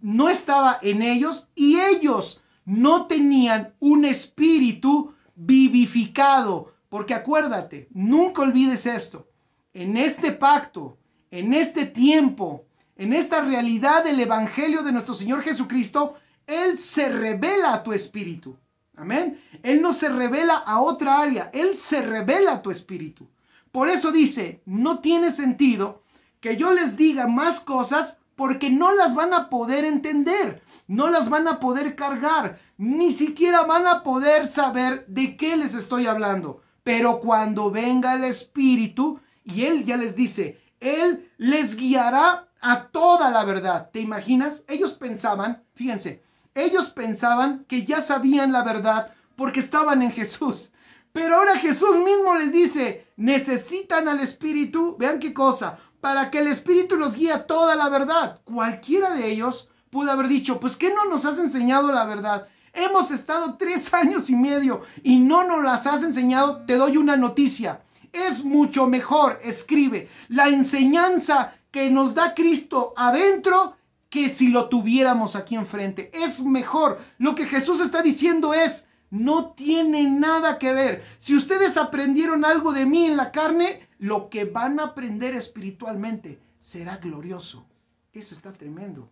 no estaba en ellos y ellos no tenían un espíritu vivificado. Porque acuérdate, nunca olvides esto, en este pacto, en este tiempo, en esta realidad del Evangelio de nuestro Señor Jesucristo, Él se revela a tu espíritu. Amén. Él no se revela a otra área, Él se revela a tu espíritu. Por eso dice, no tiene sentido que yo les diga más cosas porque no las van a poder entender, no las van a poder cargar, ni siquiera van a poder saber de qué les estoy hablando. Pero cuando venga el Espíritu, y Él ya les dice, Él les guiará a toda la verdad. ¿Te imaginas? Ellos pensaban, fíjense, ellos pensaban que ya sabían la verdad porque estaban en Jesús. Pero ahora Jesús mismo les dice, necesitan al Espíritu, vean qué cosa, para que el Espíritu los guíe a toda la verdad. Cualquiera de ellos pudo haber dicho, pues ¿qué no nos has enseñado la verdad? Hemos estado 3 años y medio y no nos las has enseñado. Te doy una noticia. Es mucho mejor, escribe, la enseñanza que nos da Cristo adentro que si lo tuviéramos aquí enfrente. Es mejor. Lo que Jesús está diciendo es, no tiene nada que ver. Si ustedes aprendieron algo de mí en la carne, lo que van a aprender espiritualmente será glorioso. Eso está tremendo.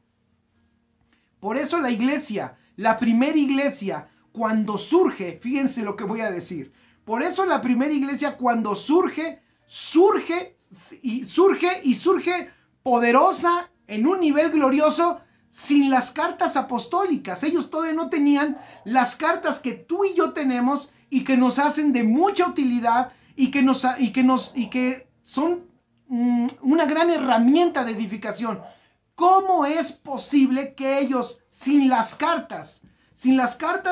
Por eso la iglesia, la primera iglesia, cuando surge, fíjense lo que voy a decir. Por eso la primera iglesia cuando surge poderosa en un nivel glorioso sin las cartas apostólicas. Ellos todavía no tenían las cartas que tú y yo tenemos y que nos hacen de mucha utilidad y que son una gran herramienta de edificación. ¿Cómo es posible que ellos, sin las cartas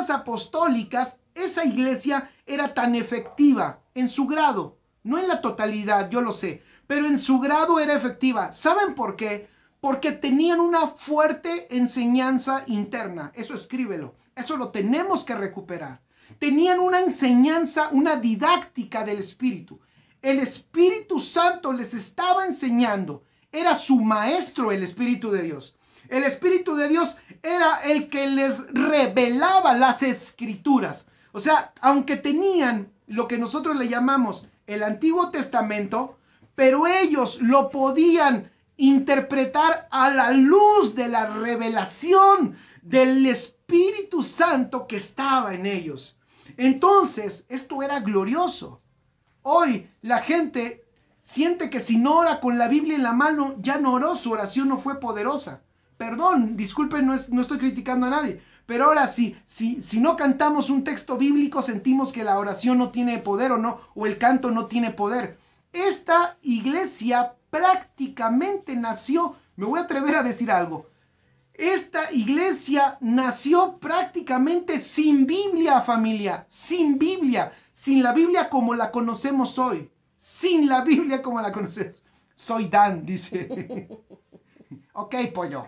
apostólicas, esa iglesia era tan efectiva en su grado? No en la totalidad, yo lo sé, pero en su grado era efectiva. ¿Saben por qué? porque tenían una fuerte enseñanza interna. Eso escríbelo. Eso lo tenemos que recuperar. Tenían una enseñanza, una didáctica del Espíritu. El Espíritu Santo les estaba enseñando. Era su maestro el Espíritu de Dios. El Espíritu de Dios era el que les revelaba las Escrituras. O sea, aunque tenían lo que nosotros le llamamos el Antiguo Testamento, pero ellos lo podían interpretar a la luz de la revelación del Espíritu Santo que estaba en ellos. Entonces, esto era glorioso. Hoy la gente siente que si no ora con la Biblia en la mano, ya no oró, su oración no fue poderosa. Perdón, disculpen, no estoy criticando a nadie, pero ahora si no cantamos un texto bíblico, sentimos que la oración no tiene poder o el canto no tiene poder. Esta iglesia prácticamente nació, me voy a atrever a decir algo, esta iglesia nació prácticamente sin Biblia, familia, sin Biblia, sin la Biblia como la conocemos hoy, sin la Biblia como la conocemos. Soy Dan, dice. Ok, pollo.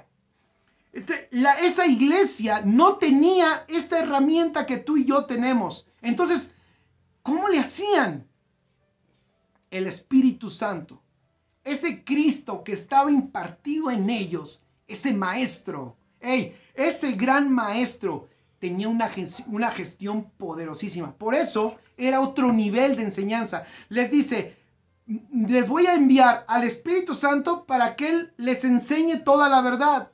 Esa iglesia no tenía esta herramienta que tú y yo tenemos. Entonces, ¿cómo le hacían? El Espíritu Santo, ese Cristo que estaba impartido en ellos, ese maestro, ese gran maestro tenía una gestión poderosísima. Por eso era otro nivel de enseñanza. Les dice, les voy a enviar al Espíritu Santo para que Él les enseñe toda la verdad.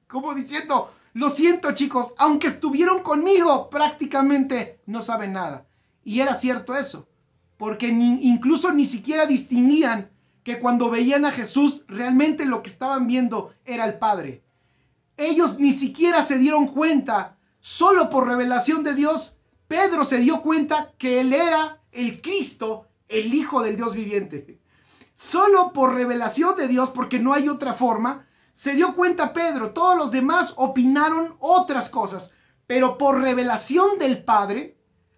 Como diciendo, lo siento chicos, aunque estuvieron conmigo, prácticamente no saben nada. Y era cierto eso, porque incluso ni siquiera distinguían que cuando veían a Jesús, realmente lo que estaban viendo era el Padre. Ellos ni siquiera se dieron cuenta, solo por revelación de Dios, Pedro se dio cuenta que Él era el Cristo, el Hijo del Dios viviente. Solo por revelación de Dios, porque no hay otra forma, se dio cuenta Pedro. Todos los demás opinaron otras cosas, pero por revelación del Padre,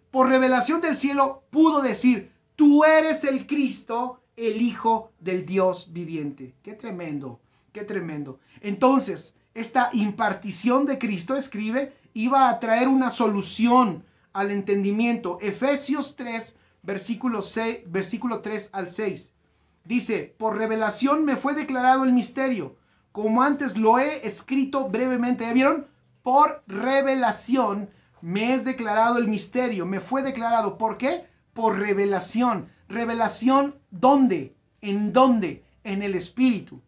por revelación del cielo, pudo decir, tú eres el Cristo, el Hijo del Dios viviente. Qué tremendo, qué tremendo. Entonces, esta impartición de Cristo, escribe, iba a traer una solución al entendimiento. Efesios 3, versículo 3 al 6. Dice, por revelación me fue declarado el misterio, como antes lo he escrito brevemente. ¿Ya vieron? Por revelación me es declarado el misterio. Me fue declarado. ¿Por qué? Por revelación. ¿Revelación dónde? ¿En dónde? En el Espíritu.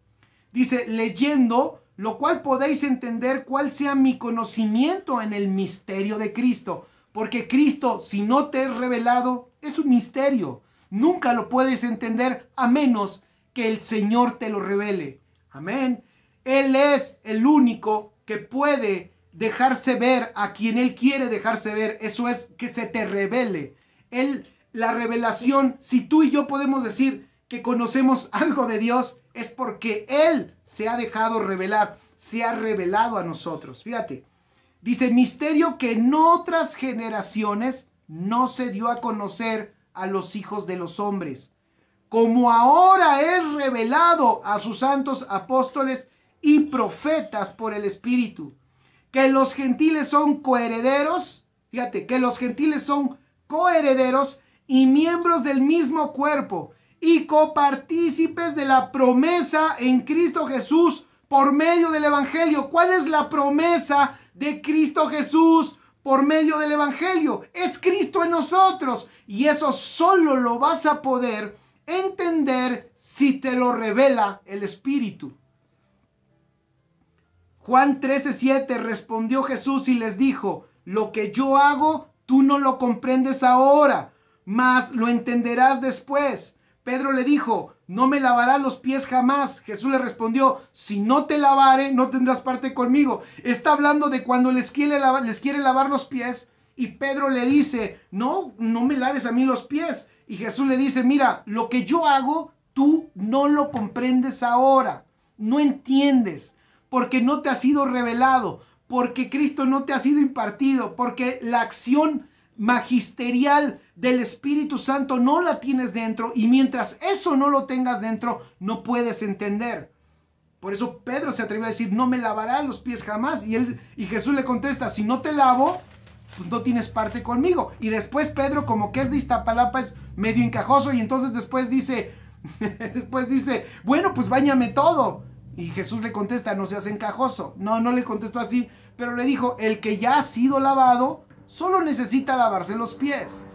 Dice, leyendo, lo cual podéis entender cuál sea mi conocimiento en el misterio de Cristo. Porque Cristo, si no te es revelado, es un misterio. Nunca lo puedes entender a menos que el Señor te lo revele. Amén. Él es el único que puede dejarse ver a quien Él quiere dejarse ver. Eso es que se te revele. La revelación, si tú y yo podemos decir que conocemos algo de Dios, es porque Él se ha dejado revelar, se ha revelado a nosotros. Fíjate, dice, misterio que en otras generaciones no se dio a conocer a los hijos de los hombres, como ahora es revelado a sus santos apóstoles y profetas por el Espíritu, que los gentiles son coherederos, fíjate, que los gentiles son coherederos y miembros del mismo cuerpo y copartícipes de la promesa en Cristo Jesús por medio del Evangelio. ¿Cuál es la promesa de Cristo Jesús por medio del Evangelio? Es Cristo en nosotros, y eso solo lo vas a poder entender si te lo revela el Espíritu. Juan 13:7, respondió Jesús y les dijo, lo que yo hago, tú no lo comprendes ahora, mas lo entenderás después. Pedro le dijo, no me lavarás los pies jamás. Jesús le respondió, si no te lavare, no tendrás parte conmigo. Está hablando de cuando les quiere lavar los pies, y Pedro le dice, no me laves a mí los pies. Y Jesús le dice, mira, lo que yo hago, tú no lo comprendes ahora, no entiendes, porque no te ha sido revelado, porque Cristo no te ha sido impartido, porque la acción magisterial del Espíritu Santo no la tienes dentro, y mientras eso no lo tengas dentro, no puedes entender. Por eso Pedro se atrevió a decir, no me lavarás los pies jamás. Y Jesús le contesta, si no te lavo, pues no tienes parte conmigo. Y después Pedro, como que es de Iztapalapa, es medio encajoso, y entonces después dice, bueno, pues báñame todo. Y Jesús le contesta, no seas encajoso. No le contestó así, pero le dijo, el que ya ha sido lavado, solo necesita lavarse los pies.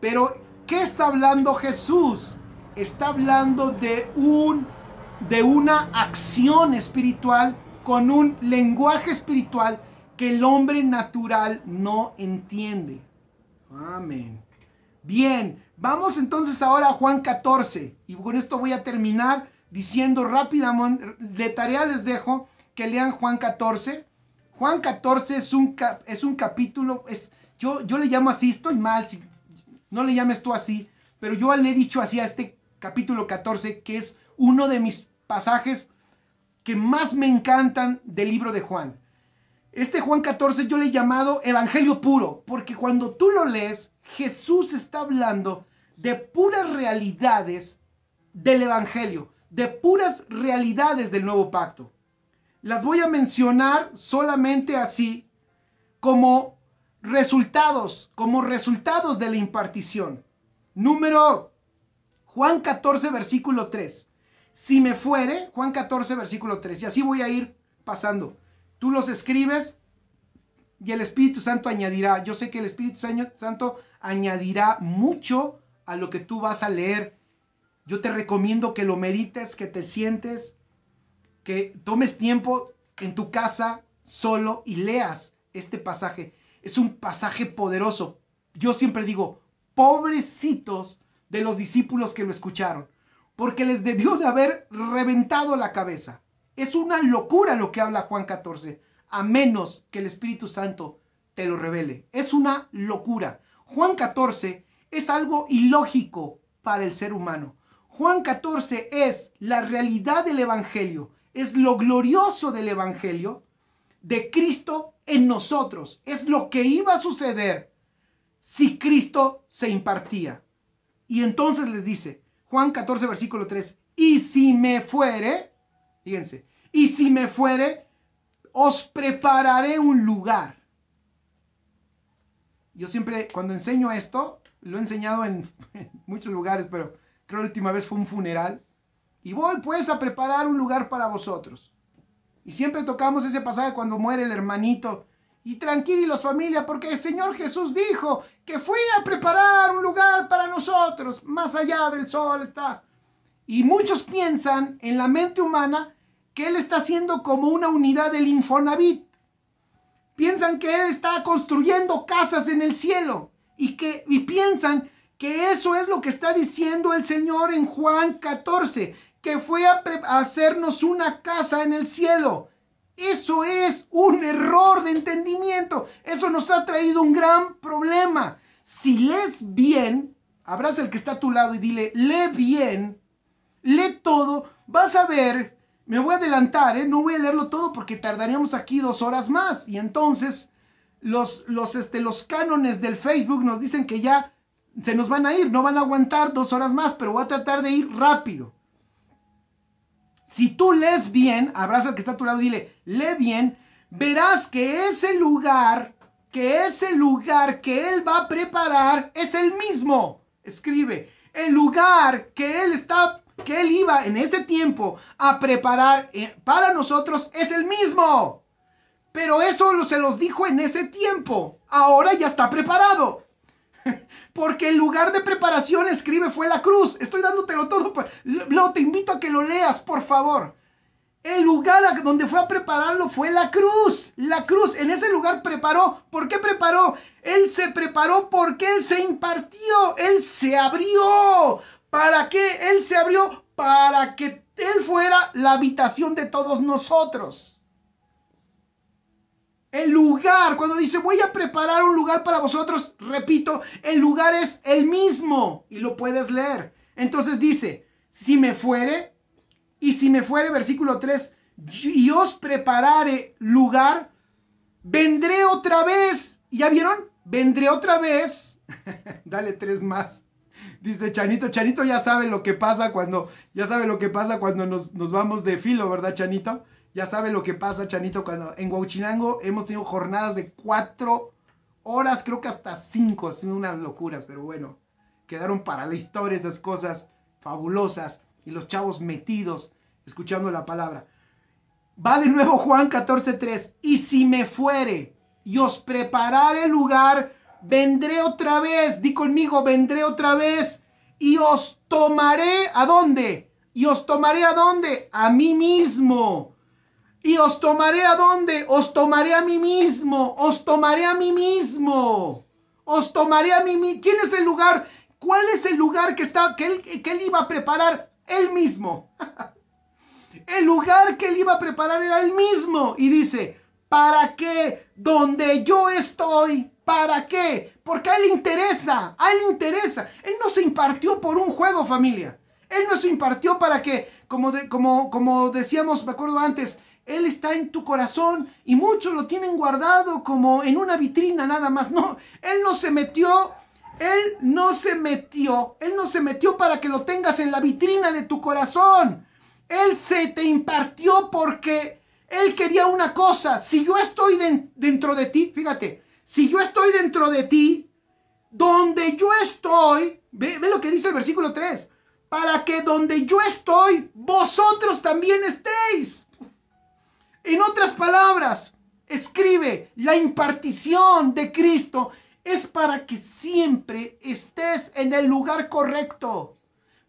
Pero, ¿qué está hablando Jesús? Está hablando de una acción espiritual con un lenguaje espiritual que el hombre natural no entiende. Amén. Bien, vamos entonces ahora a Juan 14. Y con esto voy a terminar diciendo rápidamente, de tarea les dejo que lean Juan 14. Juan 14 es un capítulo, yo le llamo así, estoy mal, si no le llames tú así, pero yo le he dicho así a este capítulo 14, que es uno de mis pasajes que más me encantan del libro de Juan. Este Juan 14 yo le he llamado Evangelio puro, porque cuando tú lo lees, Jesús está hablando de puras realidades del Evangelio, de puras realidades del nuevo pacto. Las voy a mencionar solamente así, como resultados de la impartición. Juan 14, versículo 3. Si me fuere, Juan 14, versículo 3. Y así voy a ir pasando. Tú los escribes y el Espíritu Santo añadirá. Yo sé que el Espíritu Santo añadirá mucho a lo que tú vas a leer. Yo te recomiendo que lo medites, que te sientes, que tomes tiempo en tu casa solo y leas este pasaje. Es un pasaje poderoso. Yo siempre digo, pobrecitos de los discípulos que lo escucharon, porque les debió de haber reventado la cabeza. Es una locura lo que habla Juan 14, a menos que el Espíritu Santo te lo revele. Es una locura. Juan 14 es algo ilógico para el ser humano. Juan 14 es la realidad del Evangelio, es lo glorioso del Evangelio de Cristo en nosotros. Es lo que iba a suceder si Cristo se impartía. Y entonces les dice, Juan 14, versículo 3, y si me fuere, fíjense, y si me fuere, os prepararé un lugar. Yo siempre, cuando enseño esto, lo he enseñado en muchos lugares, pero creo que la última vez fue un funeral. Y voy pues a preparar un lugar para vosotros. Y siempre tocamos ese pasaje cuando muere el hermanito. Y tranquilos, familia, porque el Señor Jesús dijo que fui a preparar un lugar para nosotros. Más allá del sol está. Y muchos piensan en la mente humana que Él está haciendo como una unidad del Infonavit. Piensan que Él está construyendo casas en el cielo. Y piensan que eso es lo que está diciendo el Señor en Juan 14. Que fue a hacernos una casa en el cielo. Eso es un error de entendimiento. Eso nos ha traído un gran problema. Si lees bien, abraza al que está a tu lado y dile, lee bien, lee todo, vas a ver, me voy a adelantar, no voy a leerlo todo porque tardaríamos aquí 2 horas más. Y entonces los cánones del Facebook nos dicen que ya se nos van a ir, no van a aguantar 2 horas más, pero voy a tratar de ir rápido. Si tú lees bien, abraza al que está a tu lado y dile, lee bien, verás que ese lugar que Él va a preparar es el mismo. Escribe, el lugar que Él iba en ese tiempo a preparar para nosotros es el mismo. Pero eso se los dijo en ese tiempo. Ahora ya está preparado. Porque el lugar de preparación, escribe, fue la cruz. Estoy dándotelo todo. Luego te invito a que lo leas, por favor. El lugar donde fue a prepararlo fue la cruz. La cruz, en ese lugar preparó. ¿Por qué preparó? Él se preparó porque Él se impartió. Él se abrió. ¿Para qué? Él se abrió para que Él fuera la habitación de todos nosotros. El lugar, cuando dice voy a preparar un lugar para vosotros, repito, el lugar es el mismo y lo puedes leer. Entonces dice, si me fuere, versículo 3, y os prepararé lugar, vendré otra vez. ¿Ya vieron? Vendré otra vez. Dale 3 más. Dice Chanito, Chanito ya sabe lo que pasa cuando nos vamos de filo, ¿verdad, Chanito? Ya sabe lo que pasa, Chanito, cuando en Huauchinango hemos tenido jornadas de 4 horas, creo que hasta 5, son unas locuras, pero bueno, quedaron para la historia esas cosas fabulosas y los chavos metidos escuchando la palabra. Va de nuevo Juan 14:3, y si me fuere y os preparare lugar, vendré otra vez, di conmigo, vendré otra vez y os tomaré, ¿a dónde? Y os tomaré ¿a dónde? A mí mismo. Y os tomaré ¿a dónde? Os tomaré a mí mismo, os tomaré a mí mismo, os tomaré a mí mismo. ¿Quién es el lugar? ¿Cuál es el lugar que él iba a preparar? Él mismo. El lugar que él iba a preparar era él mismo. Y dice, ¿para qué? Donde yo estoy, ¿para qué? Porque a él le interesa, Él no se impartió por un juego, familia. Él no se impartió para que, como decíamos, me acuerdo antes, Él está en tu corazón y muchos lo tienen guardado como en una vitrina nada más. No, Él no se metió para que lo tengas en la vitrina de tu corazón. Él se te impartió porque Él quería una cosa. Si yo estoy dentro de ti, fíjate, si yo estoy dentro de ti, donde yo estoy, ve lo que dice el versículo 3, para que donde yo estoy, vosotros también estéis. En otras palabras, escribe, la impartición de Cristo es para que siempre estés en el lugar correcto,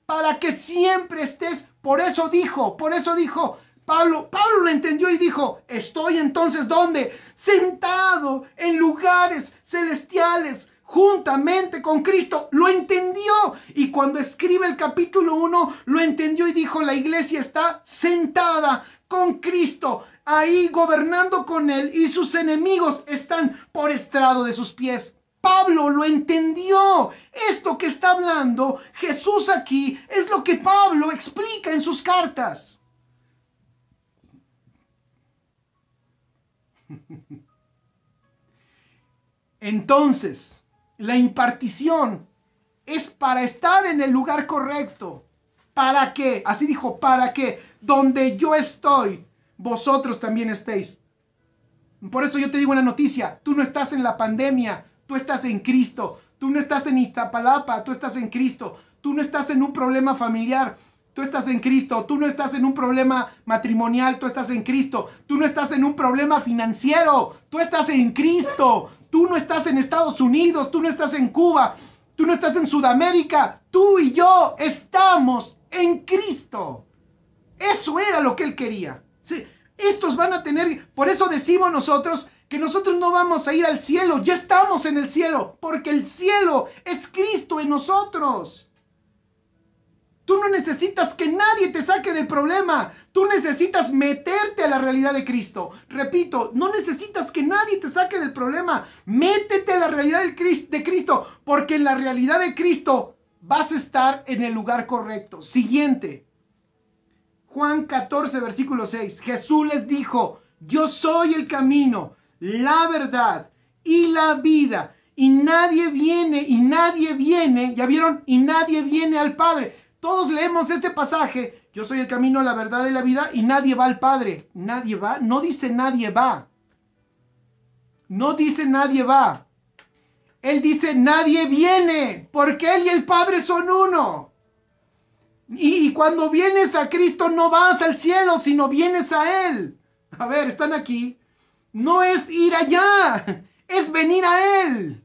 para que siempre estés, por eso dijo Pablo lo entendió y dijo, estoy entonces ¿dónde? Sentado en lugares celestiales, juntamente con Cristo. Lo entendió. Y cuando escribe el capítulo 1, lo entendió y dijo, la iglesia está sentada con Cristo, ahí gobernando con Él, y sus enemigos están por estrado de sus pies. Pablo lo entendió. Esto que está hablando Jesús aquí es lo que Pablo explica en sus cartas. Entonces, la impartición es para estar en el lugar correcto. ¿Para qué? Así dijo, para que donde yo estoy, vosotros también estéis. Por eso yo te digo una noticia, tú no estás en la pandemia, tú estás en Cristo. Tú no estás en Iztapalapa, tú estás en Cristo. Tú no estás en un problema familiar, tú estás en Cristo. Tú no estás en un problema matrimonial, tú estás en Cristo. Tú no estás en un problema financiero, tú estás en Cristo. Tú no estás en Estados Unidos, tú no estás en Cuba, tú no estás en Sudamérica. Tú y yo estamos en Cristo. Eso era lo que Él quería. Sí, estos van a tener, por eso decimos nosotros que nosotros no vamos a ir al cielo, ya estamos en el cielo, porque el cielo es Cristo en nosotros. Tú no necesitas que nadie te saque del problema, tú necesitas meterte a la realidad de Cristo. Repito, no necesitas que nadie te saque del problema, métete a la realidad de Cristo, porque en la realidad de Cristo vas a estar en el lugar correcto. Siguiente, Juan 14, versículo 6, Jesús les dijo, yo soy el camino, la verdad y la vida, y nadie viene, ¿ya vieron? Y nadie viene al Padre. Todos leemos este pasaje, yo soy el camino, la verdad y la vida, y nadie va al Padre. Nadie va, no dice nadie va. No dice nadie va. Él dice nadie viene, porque Él y el Padre son uno. Y cuando vienes a Cristo no vas al cielo, sino vienes a Él. A ver, están aquí. No es ir allá, es venir a Él.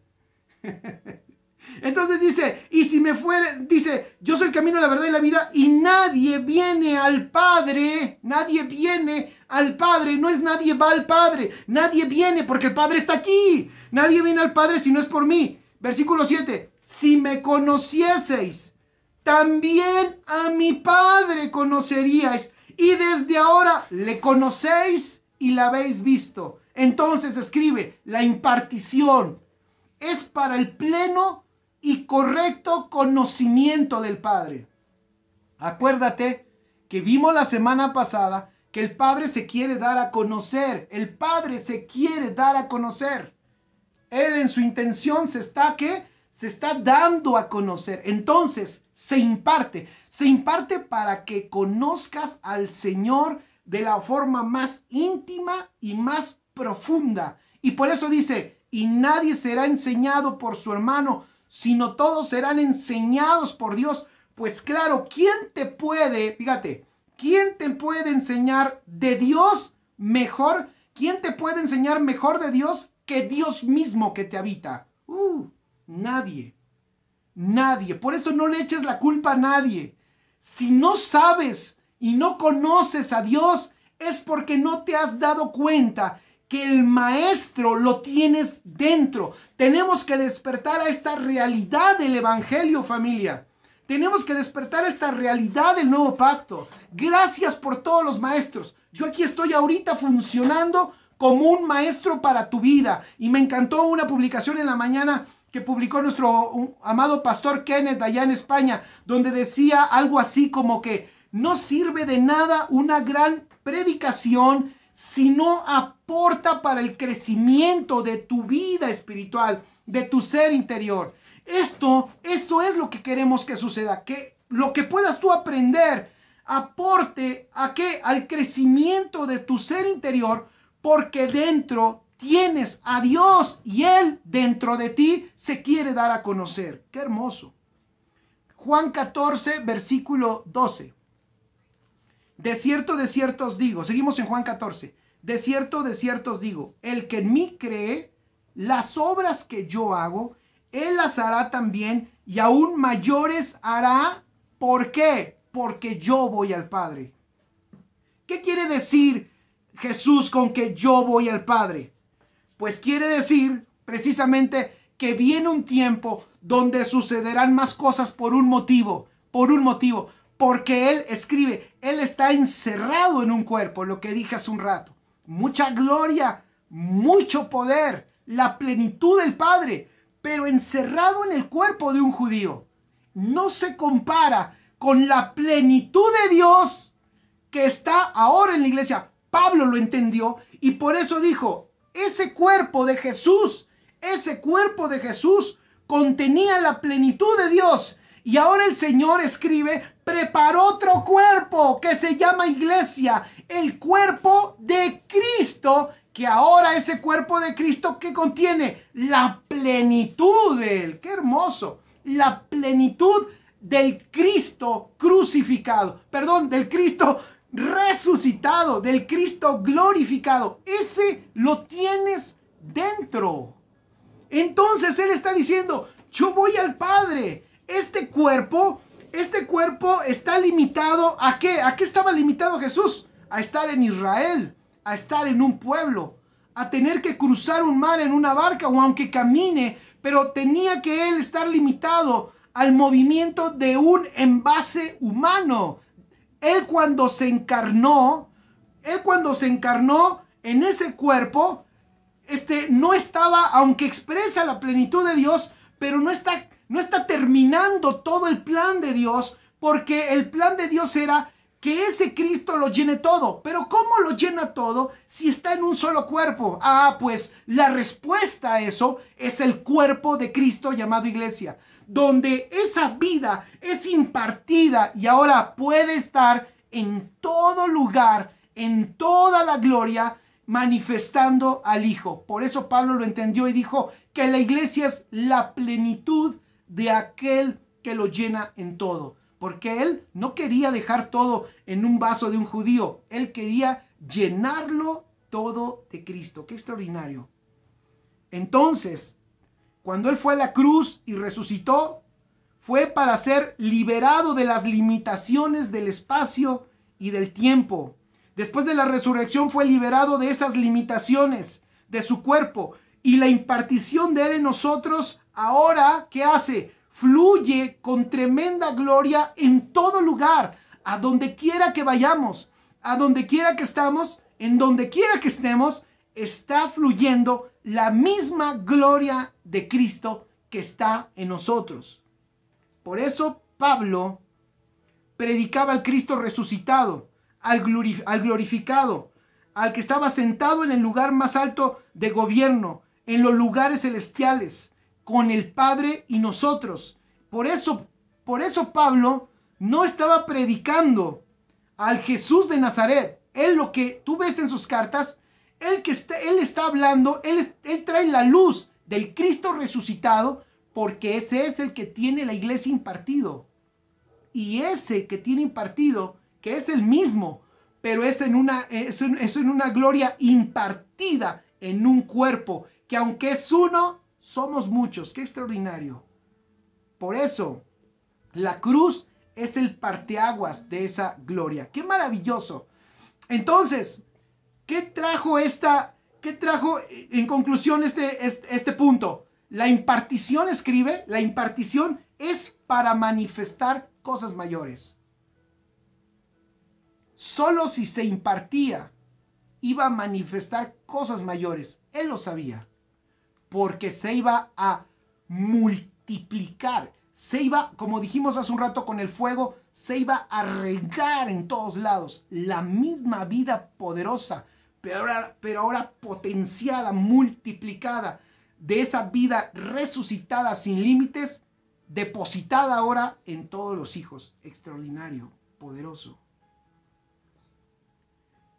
Entonces dice, y si me fuere, dice, yo soy el camino, la verdad y la vida, y nadie viene al Padre, no es nadie va al Padre, nadie viene porque el Padre está aquí, nadie viene al Padre si no es por mí. Versículo 7, si me conocieseis, también a mi Padre conoceríais, y desde ahora le conocéis y la habéis visto. Entonces escribe, la impartición es para el pleno y correcto conocimiento del Padre. Acuérdate que vimos la semana pasada que el Padre se quiere dar a conocer. El Padre se quiere dar a conocer. Él en su intención se está se está dando a conocer. Entonces se imparte para que conozcas al Señor de la forma más íntima y más profunda. Y por eso dice, y nadie será enseñado por su hermano, sino todos serán enseñados por Dios. Pues claro, ¿quién te puede enseñar de Dios mejor? ¿Quién te puede enseñar mejor de Dios que Dios mismo que te habita? Nadie. Por eso no le eches la culpa a nadie. Si no sabes y no conoces a Dios, es porque no te has dado cuenta que el maestro lo tienes dentro. Tenemos que despertar a esta realidad del evangelio, familia. Tenemos que despertar a esta realidad del nuevo pacto. Gracias por todos los maestros. Yo aquí estoy ahorita funcionando como un maestro para tu vida. Y me encantó una publicación en la mañana que publicó nuestro amado pastor Kenneth allá en España, donde decía algo así como que no sirve de nada una gran predicación si no aporta para el crecimiento de tu vida espiritual, de tu ser interior. Esto es lo que queremos que suceda, que lo que puedas tú aprender aporte ¿a qué? Al crecimiento de tu ser interior, porque dentro tienes a Dios y Él dentro de ti se quiere dar a conocer. ¡Qué hermoso! Juan 14, versículo 12. De cierto os digo, seguimos en Juan 14. De cierto os digo, el que en mí cree, las obras que yo hago, Él las hará también y aún mayores hará. ¿Por qué? Porque yo voy al Padre. ¿Qué quiere decir Jesús con que yo voy al Padre? Pues quiere decir precisamente que viene un tiempo donde sucederán más cosas por un motivo, porque Él escribe, Él está encerrado en un cuerpo, lo que dije hace un rato, mucha gloria, mucho poder, la plenitud del Padre, pero encerrado en el cuerpo de un judío. No se compara con la plenitud de Dios que está ahora en la iglesia. Pablo lo entendió y por eso dijo, ese cuerpo de Jesús contenía la plenitud de Dios. Y ahora el Señor escribe, preparó otro cuerpo que se llama iglesia, el cuerpo de Cristo, que ahora ese cuerpo de Cristo que contiene la plenitud de Él. ¡Qué hermoso! La plenitud del Cristo crucificado, del Cristo resucitado, del Cristo glorificado. Ese lo tienes dentro. Entonces Él está diciendo, yo voy al Padre. Este cuerpo está limitado ¿a qué? ¿A qué estaba limitado Jesús? A estar en Israel, a estar en un pueblo, a tener que cruzar un mar en una barca o aunque camine, pero tenía que Él estar limitado al movimiento de un envase humano. Él cuando se encarnó en ese cuerpo, no estaba, aunque expresa la plenitud de Dios, pero no está terminando todo el plan de Dios, porque el plan de Dios era que ese Cristo lo llene todo. Pero ¿cómo lo llena todo si está en un solo cuerpo? Pues la respuesta a eso es el cuerpo de Cristo llamado iglesia, donde esa vida es impartida y ahora puede estar en todo lugar, en toda la gloria, manifestando al Hijo. Por eso Pablo lo entendió y dijo que la iglesia es la plenitud de aquel que lo llena en todo. Porque él no quería dejar todo en un vaso de un judío. Él quería llenarlo todo de Cristo. ¡Qué extraordinario! Entonces, cuando Él fue a la cruz y resucitó, fue para ser liberado de las limitaciones del espacio y del tiempo. Después de la resurrección fue liberado de esas limitaciones de su cuerpo. Y la impartición de Él en nosotros, ahora, ¿qué hace? Fluye con tremenda gloria en todo lugar, a donde quiera que vayamos, a donde quiera que estamos, en donde quiera que estemos, está fluyendo la misma gloria de Cristo que está en nosotros. Por eso Pablo predicaba al Cristo resucitado, al glorificado, al que estaba sentado en el lugar más alto de gobierno, en los lugares celestiales. con el Padre y nosotros. Por eso Pablo no estaba predicando al Jesús de Nazaret. Él, lo que tú ves en sus cartas, él está hablando, él trae la luz del Cristo resucitado, porque ese es el que tiene la iglesia impartido. Y ese que tiene impartido, que es el mismo, pero es en una gloria impartida en un cuerpo, que aunque es uno, somos muchos. ¡Qué extraordinario! Por eso, la cruz es el parteaguas de esa gloria. ¡Qué maravilloso! Entonces, ¿qué trajo en conclusión este punto? La impartición, escribe, la impartición es para manifestar cosas mayores. Solo si se impartía, iba a manifestar cosas mayores. Él lo sabía, porque se iba a multiplicar. Se iba, como dijimos hace un rato con el fuego, se iba a regar en todos lados. La misma vida poderosa, pero ahora potenciada, multiplicada, de esa vida resucitada sin límites, depositada ahora en todos los hijos. Extraordinario, poderoso.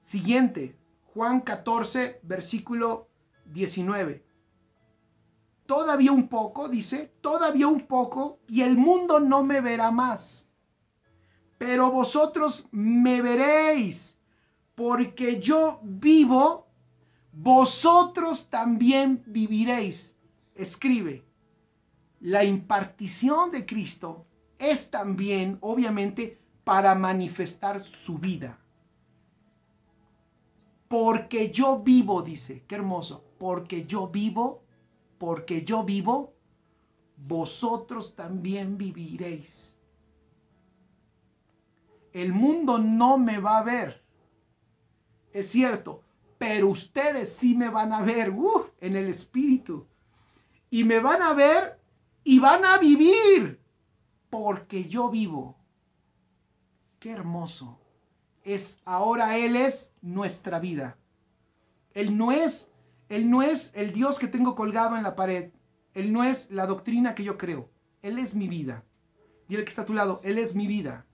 Siguiente, Juan 14, versículo 19. Todavía un poco, dice, todavía un poco, y el mundo no me verá más. Pero vosotros me veréis, porque yo vivo, vosotros también viviréis. Escribe, la impartición de Cristo es también, obviamente, para manifestar su vida. Porque yo vivo, dice, qué hermoso, porque yo vivo, vosotros también viviréis. El mundo no me va a ver, es cierto, pero ustedes sí me van a ver en el espíritu. Y me van a ver y van a vivir, porque yo vivo. Qué hermoso. Ahora Él es nuestra vida. Él no es el Dios que tengo colgado en la pared. Él no es la doctrina que yo creo. Él es mi vida. Dile que está a tu lado. Él es mi vida.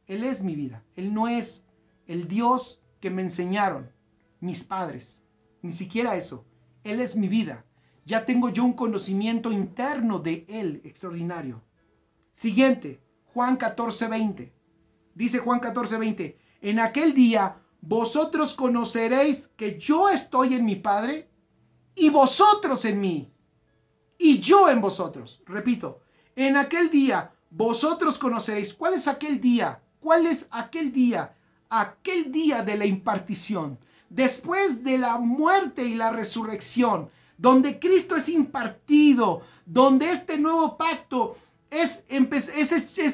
Él es mi vida. Él no es el Dios que me enseñaron mis padres. Ni siquiera eso. Él es mi vida. Ya tengo yo un conocimiento interno de Él extraordinario. Siguiente, Juan 14:20. Dice Juan 14:20. En aquel día vosotros conoceréis que yo estoy en mi Padre y vosotros en mí y yo en vosotros. Repito, en aquel día vosotros conoceréis. ¿Cuál es aquel día? ¿Cuál es aquel día? Aquel día de la impartición. Después de la muerte y la resurrección, donde Cristo es impartido, donde este nuevo pacto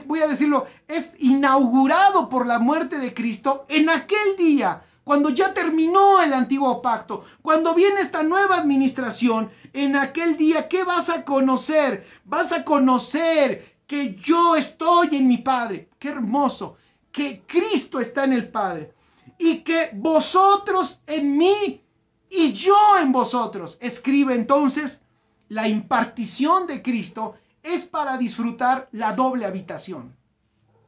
voy a decirlo, es inaugurado por la muerte de Cristo. En aquel día, cuando ya terminó el antiguo pacto, cuando viene esta nueva administración, en aquel día, ¿qué vas a conocer? Vas a conocer que yo estoy en mi Padre. ¡Qué hermoso! Que Cristo está en el Padre y que vosotros en mí y yo en vosotros. Escribe entonces, la impartición de Cristo es para disfrutar la doble habitación.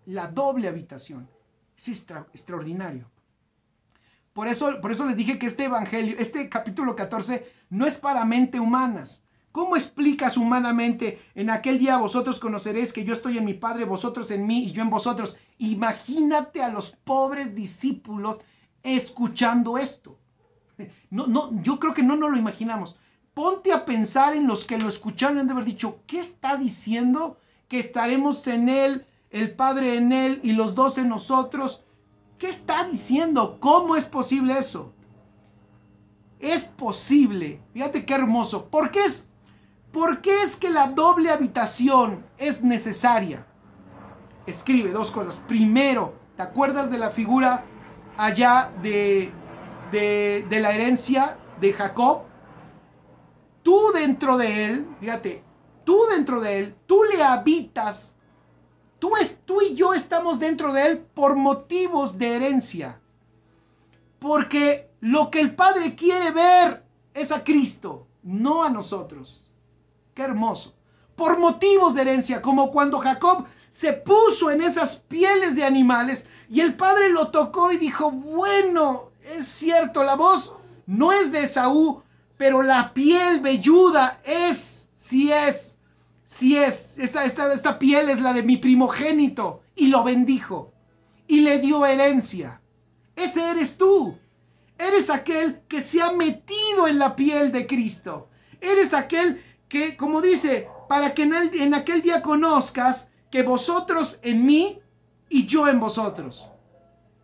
La doble habitación. Es extraordinario. Por eso les dije que este evangelio, este capítulo 14, no es para mente humanas. ¿Cómo explicas humanamente? En aquel día vosotros conoceréis que yo estoy en mi Padre, vosotros en mí y yo en vosotros. Imagínate a los pobres discípulos escuchando esto. Yo creo que no nos lo imaginamos. Ponte a pensar en los que lo escucharon y han de haber dicho, ¿qué está diciendo? Que estaremos en Él, el Padre en Él y los dos en nosotros. ¿Qué está diciendo? ¿Cómo es posible eso? Es posible. Fíjate qué hermoso. ¿Por qué es que la doble habitación es necesaria? Escribe dos cosas. Primero, ¿te acuerdas de la figura allá de la herencia de Jacob? Tú dentro de él, fíjate, tú dentro de él, tú le habitas, tú y yo estamos dentro de él por motivos de herencia. Porque lo que el Padre quiere ver es a Cristo, no a nosotros. Qué hermoso. Por motivos de herencia, como cuando Jacob se puso en esas pieles de animales y el padre lo tocó y dijo, bueno, es cierto, la voz no es de Esaú, pero la piel velluda esta piel es la de mi primogénito, y lo bendijo y le dio herencia. Ese eres tú. Eres aquel que se ha metido en la piel de Cristo. Eres aquel que, como dice, para que en aquel día conozcas que vosotros en mí y yo en vosotros.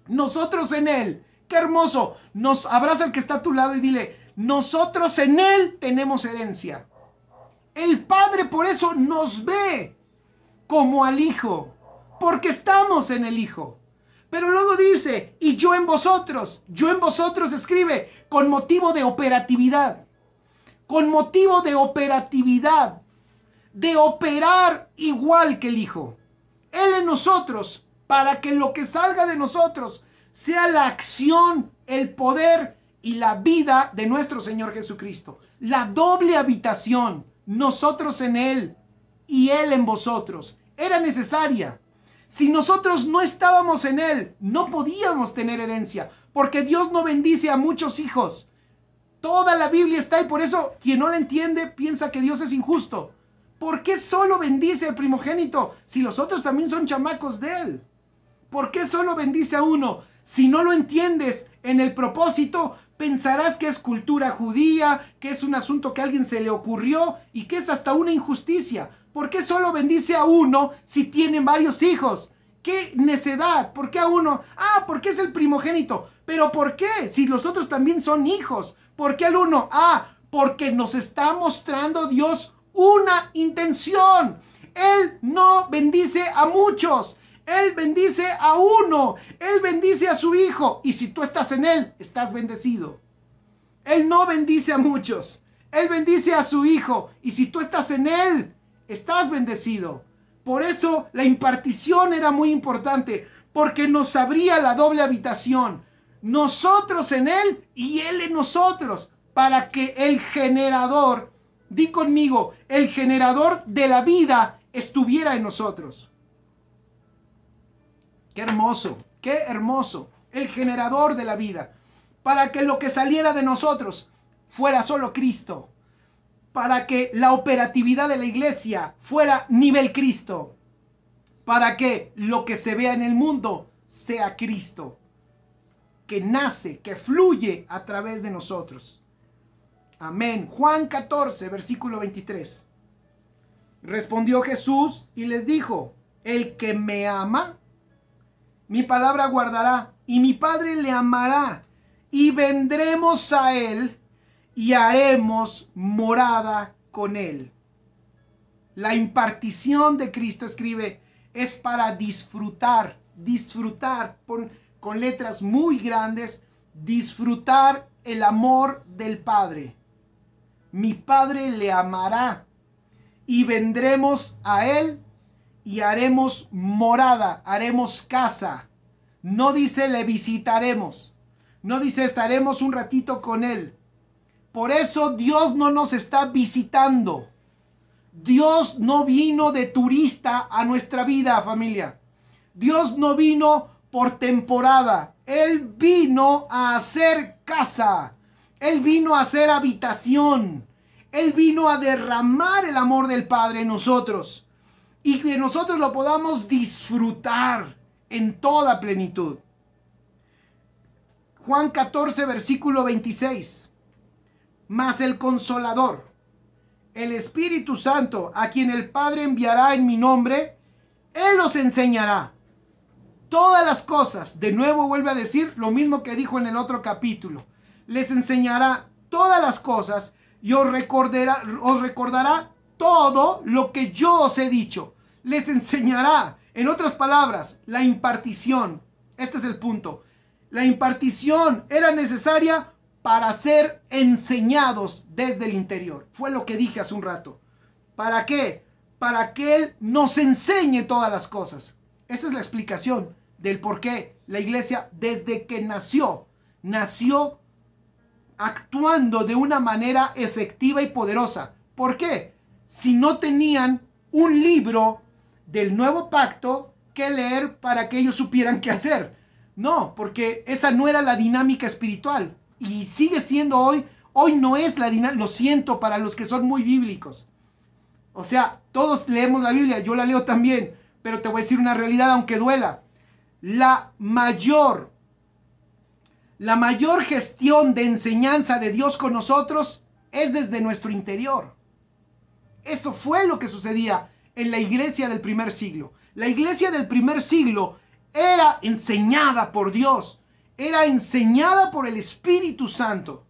Nosotros en Él. Qué hermoso. Abraza al que está a tu lado y dile, nosotros en Él tenemos herencia. El Padre por eso nos ve como al Hijo, porque estamos en el Hijo. Pero luego dice, y yo en vosotros escribe con motivo de operatividad. Con motivo de operatividad. De operar igual que el Hijo. Él en nosotros, para que lo que salga de nosotros sea la acción, el poder y la vida de nuestro Señor Jesucristo. La doble habitación, nosotros en Él y Él en vosotros, era necesaria. Si nosotros no estábamos en Él, no podíamos tener herencia, porque Dios no bendice a muchos hijos. Toda la Biblia está y por eso quien no la entiende piensa que Dios es injusto. ¿Por qué solo bendice al primogénito si los otros también son chamacos de Él? ¿Por qué solo bendice a uno? Si no lo entiendes en el propósito, pensarás que es cultura judía, que es un asunto que a alguien se le ocurrió y que es hasta una injusticia. ¿Por qué solo bendice a uno si tienen varios hijos? ¡Qué necedad! ¿Por qué a uno? Porque es el primogénito. ¿Pero por qué? Si los otros también son hijos. ¿Por qué al uno? Porque nos está mostrando Dios una intención. Él no bendice a muchos. Él bendice a uno. Él bendice a su hijo. Y si tú estás en Él, estás bendecido. Él no bendice a muchos. Él bendice a su hijo. Y si tú estás en Él, estás bendecido. Por eso la impartición era muy importante. Porque nos abría la doble habitación. Nosotros en Él y Él en nosotros. Para que el generador, di conmigo, el generador de la vida estuviera en nosotros. Qué hermoso, qué hermoso. El generador de la vida. Para que lo que saliera de nosotros fuera solo Cristo. Para que la operatividad de la iglesia fuera nivel Cristo. Para que lo que se vea en el mundo sea Cristo. Que nace, que fluye a través de nosotros. Amén. Juan 14, versículo 23. Respondió Jesús y les dijo, el que me ama, mi palabra guardará, y mi Padre le amará, y vendremos a él, y haremos morada con él. La impartición de Cristo, escribe, es para disfrutar, con letras muy grandes, disfrutar el amor del Padre. Mi Padre le amará, y vendremos a él, y haremos morada, haremos casa. No dice le visitaremos. No dice estaremos un ratito con Él. Por eso Dios no nos está visitando. Dios no vino de turista a nuestra vida, familia. Dios no vino por temporada. Él vino a hacer casa. Él vino a hacer habitación. Él vino a derramar el amor del Padre en nosotros. Y que nosotros lo podamos disfrutar en toda plenitud. Juan 14, versículo 26. Mas el Consolador, el Espíritu Santo, a quien el Padre enviará en mi nombre, Él os enseñará todas las cosas. De nuevo vuelve a decir lo mismo que dijo en el otro capítulo. Les enseñará todas las cosas y os recordará todo lo que yo os he dicho. Les enseñará, en otras palabras, la impartición. Este es el punto. La impartición era necesaria para ser enseñados desde el interior. Fue lo que dije hace un rato. ¿Para qué? Para que Él nos enseñe todas las cosas. Esa es la explicación del por qué la iglesia, desde que nació actuando de una manera efectiva y poderosa. ¿Por qué? si no tenían un libro del nuevo pacto que leer para que ellos supieran qué hacer. No, porque esa no era la dinámica espiritual y sigue siendo hoy no es la dinámica, lo siento para los que son muy bíblicos. O sea, todos leemos la Biblia, yo la leo también, pero te voy a decir una realidad aunque duela. La mayor gestión de enseñanza de Dios con nosotros es desde nuestro interior. Eso fue lo que sucedía en la iglesia del primer siglo. La iglesia del primer siglo era enseñada por Dios, era enseñada por el Espíritu Santo.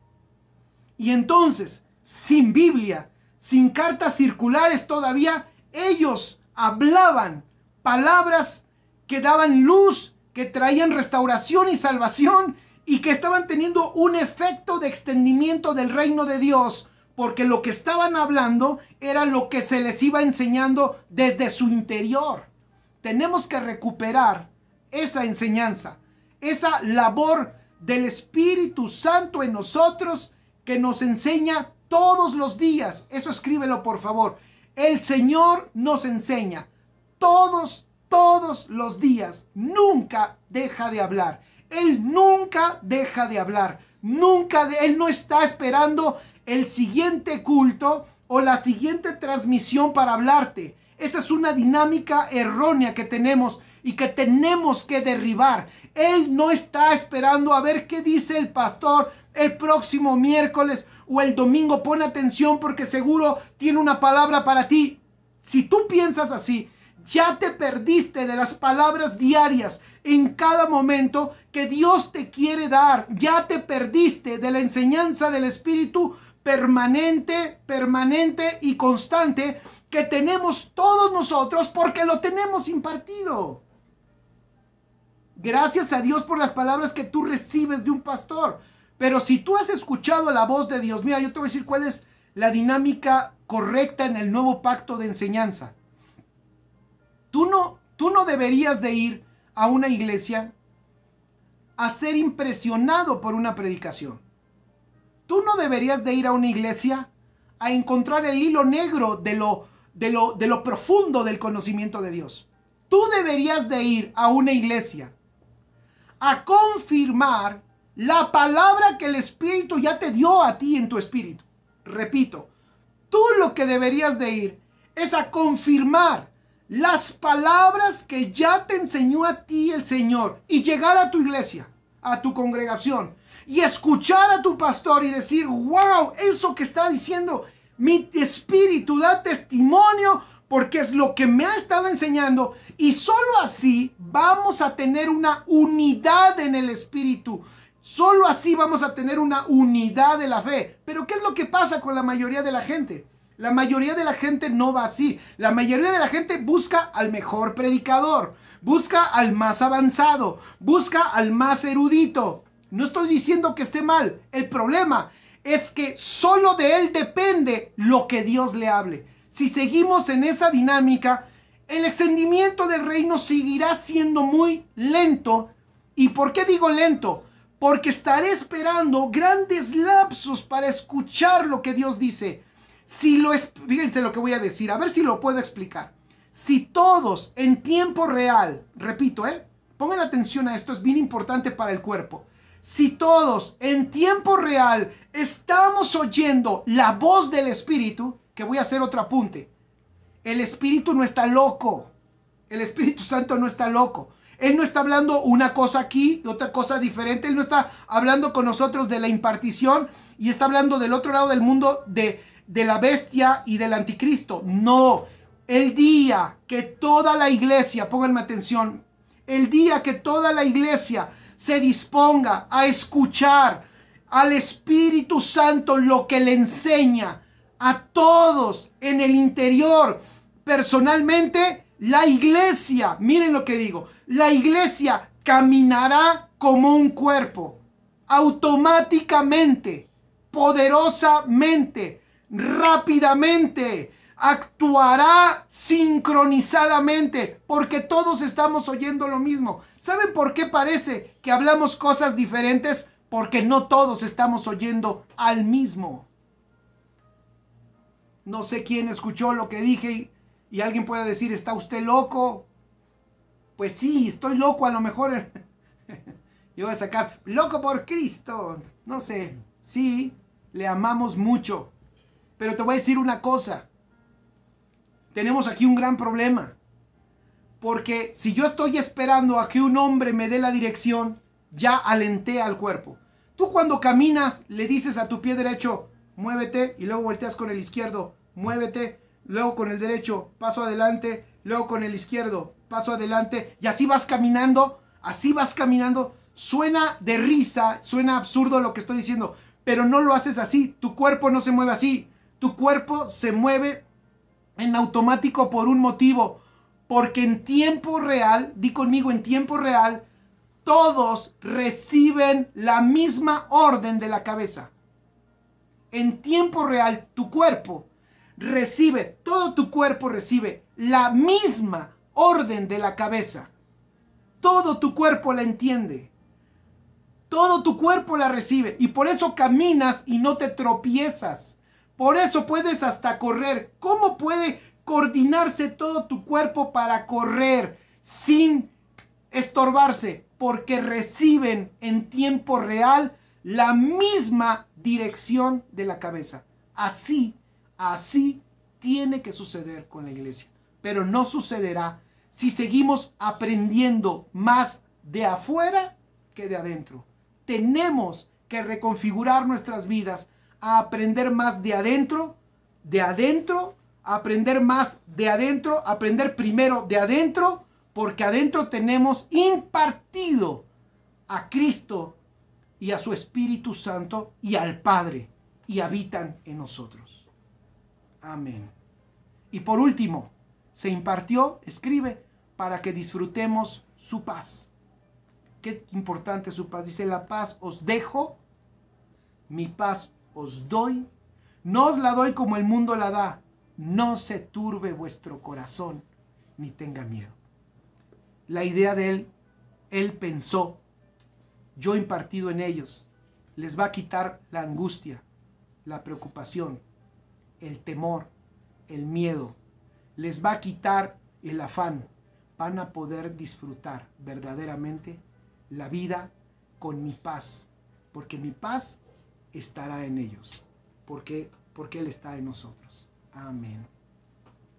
Y entonces, sin Biblia, sin cartas circulares todavía, ellos hablaban palabras que daban luz, que traían restauración y salvación, y que estaban teniendo un efecto de extendimiento del reino de Dios, porque lo que estaban hablando era lo que se les iba enseñando desde su interior. Tenemos que recuperar esa enseñanza, esa labor del Espíritu Santo en nosotros que nos enseña todos los días. Eso escríbelo, por favor. El Señor nos enseña todos los días. Nunca deja de hablar. Él nunca deja de hablar. Él no está esperando el siguiente culto o la siguiente transmisión para hablarte. Esa es una dinámica errónea que tenemos y que tenemos que derribar. Él no está esperando a ver qué dice el pastor el próximo miércoles o el domingo. Pon atención porque seguro tiene una palabra para ti. Si tú piensas así, ya te perdiste de las palabras diarias en cada momento que Dios te quiere dar. Ya te perdiste de la enseñanza del Espíritu permanente y constante que tenemos todos nosotros porque lo tenemos impartido. Gracias a Dios por las palabras que tú recibes de un pastor. Pero si tú has escuchado la voz de Dios, mira, yo te voy a decir cuál es la dinámica correcta en el nuevo pacto de enseñanza. Tú no deberías de ir a una iglesia a ser impresionado por una predicación. Tú no deberías de ir a una iglesia a encontrar el hilo negro de lo profundo del conocimiento de Dios. Tú deberías de ir a una iglesia a confirmar la palabra que el Espíritu ya te dio a ti en tu espíritu. Repito, tú lo que deberías de ir es a confirmar las palabras que ya te enseñó a ti el Señor y llegar a tu iglesia, a tu congregación y escuchar a tu pastor y decir, wow, eso que está diciendo mi espíritu da testimonio porque es lo que me ha estado enseñando, y solo así vamos a tener una unidad en el espíritu. Solo así vamos a tener una unidad de la fe. Pero ¿qué es lo que pasa con la mayoría de la gente? La mayoría de la gente no va así. La mayoría de la gente busca al mejor predicador, busca al más avanzado, busca al más erudito. No estoy diciendo que esté mal. El problema es que solo de él depende lo que Dios le hable. Si seguimos en esa dinámica, el extendimiento del reino seguirá siendo muy lento. ¿Y por qué digo lento? Porque estaré esperando grandes lapsos para escuchar lo que Dios dice. Fíjense lo que voy a decir, a ver si lo puedo explicar. Si todos en tiempo real, repito, pongan atención a esto, es bien importante para el cuerpo. Si todos en tiempo real estamos oyendo la voz del Espíritu, que voy a hacer otro apunte. El Espíritu no está loco. El Espíritu Santo no está loco. Él no está hablando una cosa aquí y otra cosa diferente. Él no está hablando con nosotros de la impartición y está hablando del otro lado del mundo de la bestia y del anticristo. No. El día que toda la iglesia, pónganme atención, el día que toda la iglesia se disponga a escuchar al Espíritu Santo lo que le enseña a todos en el interior, personalmente, la iglesia, miren lo que digo, la iglesia caminará como un cuerpo, automáticamente, poderosamente, rápidamente, actuará sincronizadamente, porque todos estamos oyendo lo mismo. ¿Saben por qué parece que hablamos cosas diferentes? Porque no todos estamos oyendo al mismo. No sé quién escuchó lo que dije y alguien puede decir, ¿está usted loco? Pues sí, estoy loco a lo mejor. Yo voy a sacar, loco por Cristo. No sé, sí, le amamos mucho. Pero te voy a decir una cosa. Tenemos aquí un gran problema. Porque si yo estoy esperando a que un hombre me dé la dirección, ya alenté al cuerpo. Tú cuando caminas le dices a tu pie derecho, muévete, y luego volteas con el izquierdo, muévete, luego con el derecho, paso adelante, luego con el izquierdo, paso adelante, y así vas caminando, Suena de risa, suena absurdo lo que estoy diciendo, pero no lo haces así, tu cuerpo no se mueve así, tu cuerpo se mueve en automático por un motivo, porque en tiempo real, di conmigo, en tiempo real, todos reciben la misma orden de la cabeza. En tiempo real, tu cuerpo recibe, todo tu cuerpo recibe la misma orden de la cabeza. Todo tu cuerpo la entiende. Todo tu cuerpo la recibe. Y por eso caminas y no te tropiezas. Por eso puedes hasta correr. ¿Cómo puede coordinarse todo tu cuerpo para correr sin estorbarse? Porque reciben en tiempo real la misma dirección de la cabeza. Así tiene que suceder con la iglesia. Pero no sucederá si seguimos aprendiendo más de afuera que de adentro. Tenemos que reconfigurar nuestras vidas a aprender más de adentro, aprender más de adentro, aprender primero de adentro, porque adentro tenemos impartido a Cristo y a su Espíritu Santo y al Padre, y habitan en nosotros. Amén. Y por último, se impartió, escribe, para que disfrutemos su paz. Qué importante su paz. Dice, la paz os dejo, mi paz os doy. No os la doy como el mundo la da. No se turbe vuestro corazón, ni tenga miedo. La idea de él pensó, yo impartido en ellos, les va a quitar la angustia, la preocupación, el temor, el miedo. Les va a quitar el afán. Van a poder disfrutar verdaderamente la vida con mi paz, porque mi paz estará en ellos, porque Él está en nosotros. Amén.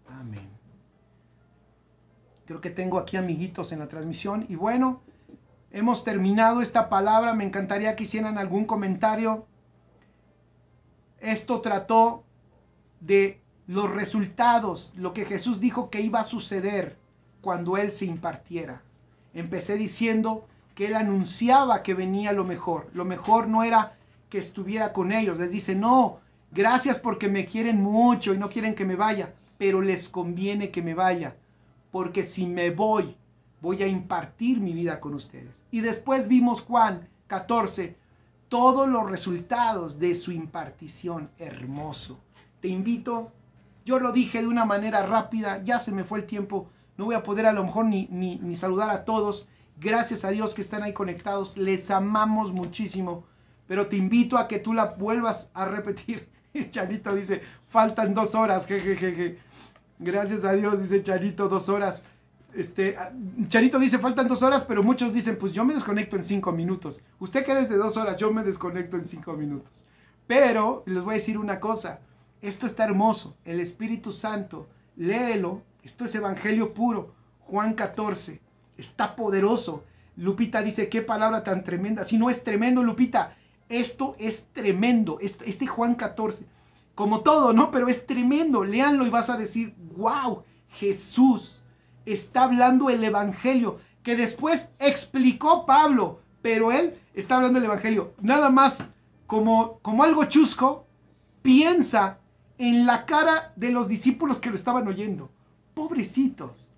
Amén. Creo que tengo aquí amiguitos en la transmisión. Y bueno, hemos terminado esta palabra. Me encantaría que hicieran algún comentario. Esto trató de los resultados, lo que Jesús dijo que iba a suceder cuando Él se impartiera. Empecé diciendo que Él anunciaba que venía lo mejor. Lo mejor no era que estuviera con ellos. Les dice, no, gracias porque me quieren mucho y no quieren que me vaya, pero les conviene que me vaya, porque si me voy, voy a impartir mi vida con ustedes. Y después vimos Juan 14, todos los resultados de su impartición. Hermoso. Te invito, yo lo dije de una manera rápida, ya se me fue el tiempo, no voy a poder a lo mejor ni saludar a todos. Gracias a Dios que están ahí conectados, les amamos muchísimo, pero te invito a que tú la vuelvas a repetir. Chanito dice, faltan 2 horas, jejeje. Gracias a Dios, dice Chanito, 2 horas. Chanito dice, faltan 2 horas, pero muchos dicen, pues yo me desconecto en 5 minutos. Usted que desde 2 horas, yo me desconecto en 5 minutos. Pero les voy a decir una cosa, esto está hermoso, el Espíritu Santo, léelo, esto es evangelio puro, Juan 14, está poderoso. Lupita dice, qué palabra tan tremenda. Si no es tremendo, Lupita, esto es tremendo, este Juan 14, como todo, ¿no? Pero es tremendo, léanlo y vas a decir, wow, Jesús está hablando el evangelio, que después explicó Pablo, pero él está hablando el evangelio, nada más como algo chusco. Piensa en la cara de los discípulos que lo estaban oyendo, pobrecitos,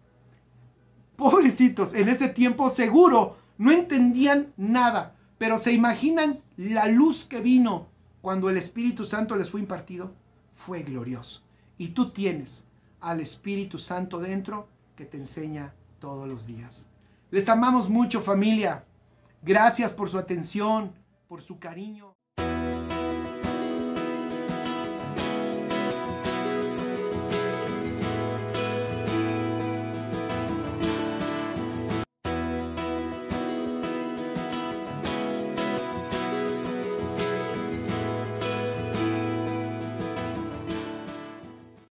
en ese tiempo seguro no entendían nada, pero se imaginan la luz que vino cuando el Espíritu Santo les fue impartido, fue glorioso. Y tú tienes al Espíritu Santo dentro que te enseña todos los días. Les amamos mucho, familia. Gracias por su atención, por su cariño.